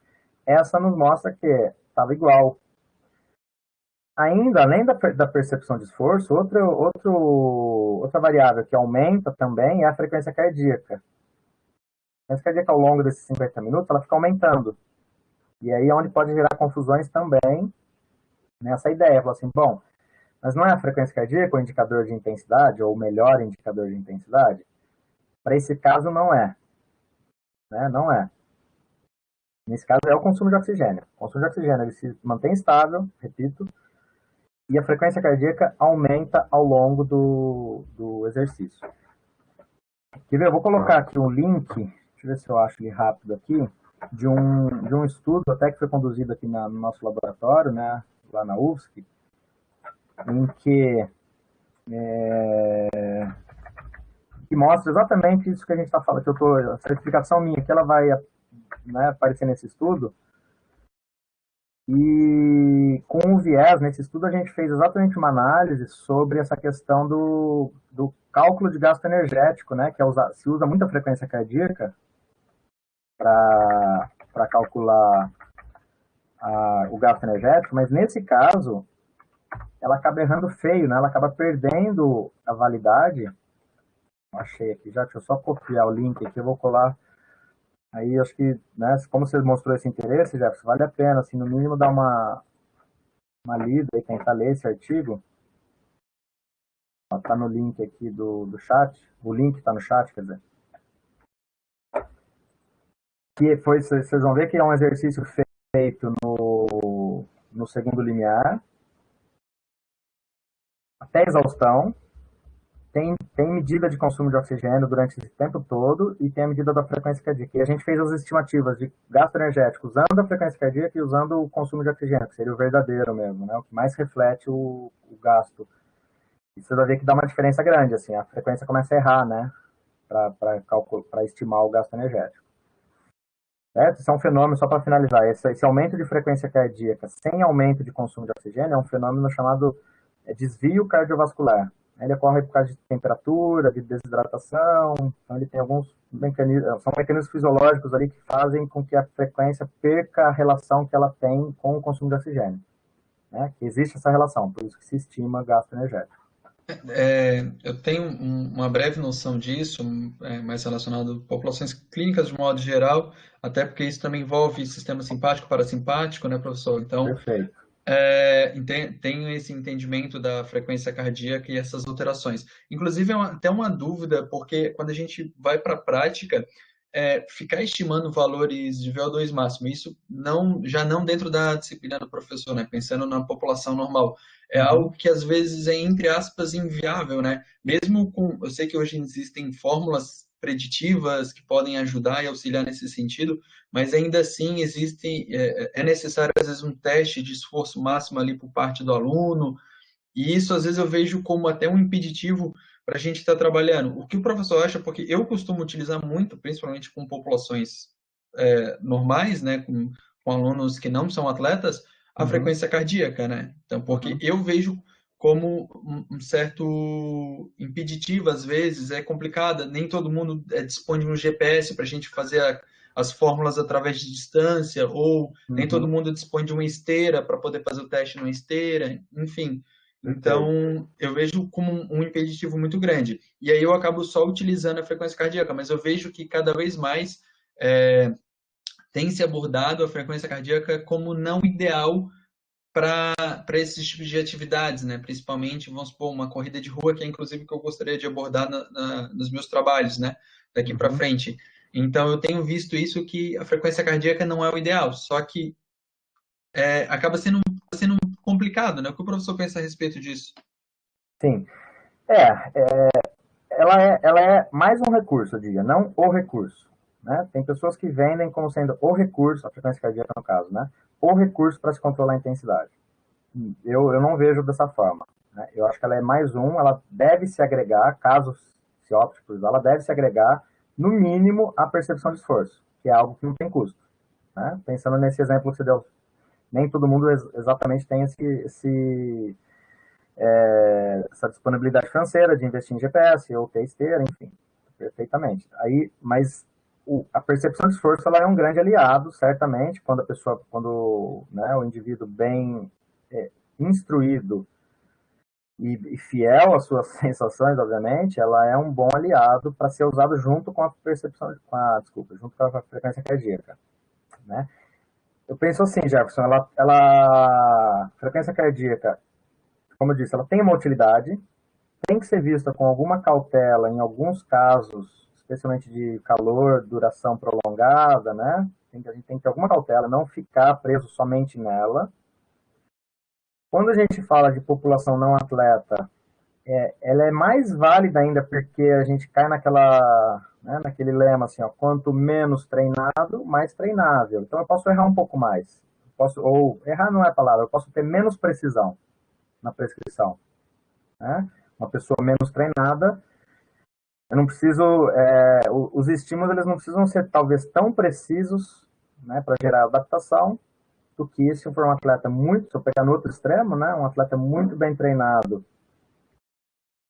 Essa nos mostra que estava igual. Ainda, além da percepção de esforço, outra variável que aumenta também é a frequência cardíaca. A frequência cardíaca ao longo desses 50 minutos, ela fica aumentando. E aí é onde pode gerar confusões também nessa ideia. Falar assim, bom, mas não é a frequência cardíaca o indicador de intensidade, ou o melhor indicador de intensidade? Para esse caso, não é. Né? Não é. Nesse caso é o consumo de oxigênio. O consumo de oxigênio ele se mantém estável, repito, e a frequência cardíaca aumenta ao longo do exercício. Quer ver? Eu vou colocar aqui um link, deixa eu ver se eu acho ele rápido aqui, de um estudo até que foi conduzido aqui no nosso laboratório, né, lá na UFSC, em que mostra exatamente isso que a gente está falando, a certificação minha, que ela vai, né, aparecer nesse estudo. E com o viés, nesse estudo, a gente fez exatamente uma análise sobre essa questão do cálculo de gasto energético, né, que se usa muita frequência cardíaca para calcular o gasto energético, mas nesse caso, ela acaba errando feio, né, ela acaba perdendo a validade. Achei aqui já, deixa eu só copiar o link aqui, eu vou colar. Aí acho que, né, como você mostrou esse interesse, Jefferson, vale a pena, assim, no mínimo dar uma lida e tentar ler esse artigo. Está no link aqui do chat, o link está no chat, quer dizer. Que foi, vocês vão ver que é um exercício feito no segundo limiar, até exaustão. Tem medida de consumo de oxigênio durante esse tempo todo e tem a medida da frequência cardíaca. E a gente fez as estimativas de gasto energético usando a frequência cardíaca e usando o consumo de oxigênio, que seria o verdadeiro mesmo, né? O que mais reflete o gasto. E você vai ver que dá uma diferença grande, assim, a frequência começa a errar, né? Para estimar o gasto energético. Certo? Isso é um fenômeno, só para finalizar, esse aumento de frequência cardíaca sem aumento de consumo de oxigênio é um fenômeno chamado desvio cardiovascular. Ele ocorre por causa de temperatura, de desidratação, então ele tem alguns mecanismos, são mecanismos fisiológicos ali que fazem com que a frequência perca a relação que ela tem com o consumo de oxigênio. Né? Que existe essa relação, por isso que se estima gasto energético. Eu tenho uma breve noção disso, mais relacionado a populações clínicas de modo geral, até porque isso também envolve sistema simpático, parasimpático, né, professor? Então, Perfeito. tenho esse entendimento da frequência cardíaca e essas alterações. Inclusive, até uma dúvida, porque quando a gente vai para a prática, ficar estimando valores de VO2 máximo, isso já não dentro da disciplina do professor, né? Pensando na população normal, é algo que às vezes é, entre aspas, inviável, né? Mesmo eu sei que hoje existem fórmulas preditivas que podem ajudar e auxiliar nesse sentido, mas ainda assim é necessário às vezes um teste de esforço máximo ali por parte do aluno, e isso às vezes eu vejo como até um impeditivo para a gente estar trabalhando. O que o professor acha? Porque eu costumo utilizar muito, principalmente com populações normais, né, com alunos que não são atletas, a frequência cardíaca, né? Então, porque eu vejo como um certo impeditivo, às vezes, é complicada. Nem todo mundo dispõe de um GPS para a gente fazer as fórmulas através de distância, ou nem todo mundo dispõe de uma esteira para poder fazer o teste numa esteira, enfim. Então, eu vejo como um impeditivo muito grande. E aí eu acabo só utilizando a frequência cardíaca, mas eu vejo que cada vez mais tem se abordado a frequência cardíaca como não ideal para esses tipos de atividades, né? Principalmente, vamos supor, uma corrida de rua, que é inclusive que eu gostaria de abordar nos meus trabalhos, né? Daqui para frente. Então, eu tenho visto isso, que a frequência cardíaca não é o ideal, só que acaba sendo complicado, né? O que o professor pensa a respeito disso? Sim. Ela é mais um recurso, eu diria, não o recurso. Né? Tem pessoas que vendem como sendo o recurso, a frequência cardíaca no caso, né? O recurso para se controlar a intensidade. Eu não vejo dessa forma. Né? Eu acho que ela é mais ela deve se agregar, caso se opte por usar, ela deve se agregar, no mínimo, à percepção de esforço, que é algo que não tem custo. Né? Pensando nesse exemplo que você deu, nem todo mundo exatamente tem essa disponibilidade financeira de investir em GPS ou ter esteira, enfim, perfeitamente. Aí, mas a percepção de esforço ela é um grande aliado, certamente, quando né, o indivíduo bem instruído e fiel às suas sensações, obviamente, ela é um bom aliado para ser usado junto com a percepção, junto com a frequência cardíaca, né? Eu penso assim, Jefferson, a frequência cardíaca, como eu disse, ela tem uma utilidade, tem que ser vista com alguma cautela em alguns casos, especialmente de calor, duração prolongada, né? a gente tem que ter alguma cautela, não ficar preso somente nela. Quando a gente fala de população não atleta, ela é mais válida ainda porque a gente cai naquele lema assim, ó, quanto menos treinado, mais treinável. Então eu posso errar um pouco mais. Ou errar não é a palavra, eu posso ter menos precisão na prescrição. Né? Uma pessoa menos treinada, eu não preciso, os estímulos eles não precisam ser talvez tão precisos, né, para gerar adaptação, do que se for um atleta muito, se eu pegar no outro extremo, né, um atleta muito bem treinado,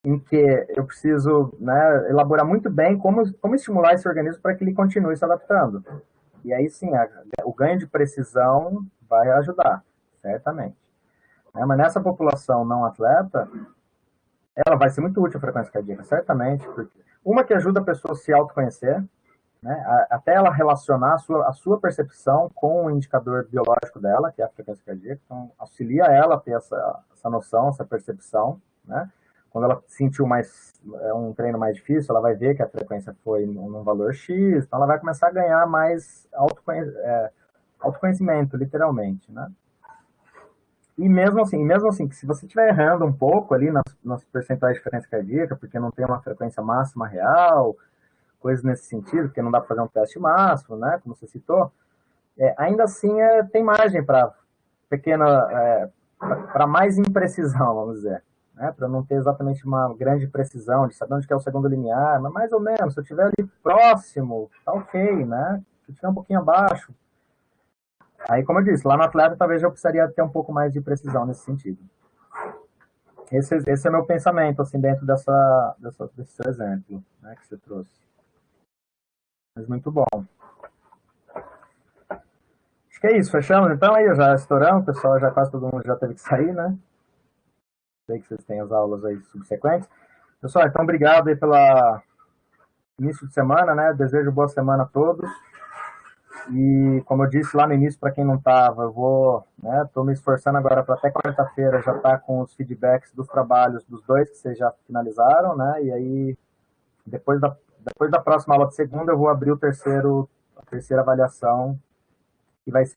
em que eu preciso, né, elaborar muito bem como estimular esse organismo para que ele continue se adaptando. E aí sim, o ganho de precisão vai ajudar, certamente. Mas nessa população não atleta, ela vai ser muito útil a frequência cardíaca, certamente. Porque uma que ajuda a pessoa a se autoconhecer, né, até ela relacionar a sua percepção com o indicador biológico dela, que é a frequência cardíaca. Então, auxilia ela a ter essa noção, essa percepção, né? Quando ela sentiu um treino mais difícil, ela vai ver que a frequência foi num valor X, então ela vai começar a ganhar mais autoconhecimento, literalmente, né? E mesmo assim, se você estiver errando um pouco ali nas percentuais de frequência cardíaca, porque não tem uma frequência máxima real, coisas nesse sentido, porque não dá para fazer um teste máximo, né, como você citou, ainda assim tem margem para para mais imprecisão, vamos dizer, né, para não ter exatamente uma grande precisão de saber onde que é o segundo limiar, mas mais ou menos, se eu estiver ali próximo, tá ok, né, se eu estiver um pouquinho abaixo, aí, como eu disse, lá no atleta talvez eu precisaria ter um pouco mais de precisão nesse sentido. Esse é meu pensamento, assim, dentro desse seu exemplo, né, que você trouxe. Mas muito bom. Acho que é isso, fechamos então aí, já estouramos, o pessoal quase todo mundo já teve que sair, né? Sei que vocês têm as aulas aí subsequentes. Pessoal, então obrigado aí pelo início de semana, né? Desejo boa semana a todos. E como eu disse lá no início, para quem não estava, eu estou me esforçando agora para até quarta-feira já estar com os feedbacks dos trabalhos dos dois que vocês já finalizaram, né? E aí, depois da próxima aula de segunda, eu vou abrir a terceira avaliação, que vai ser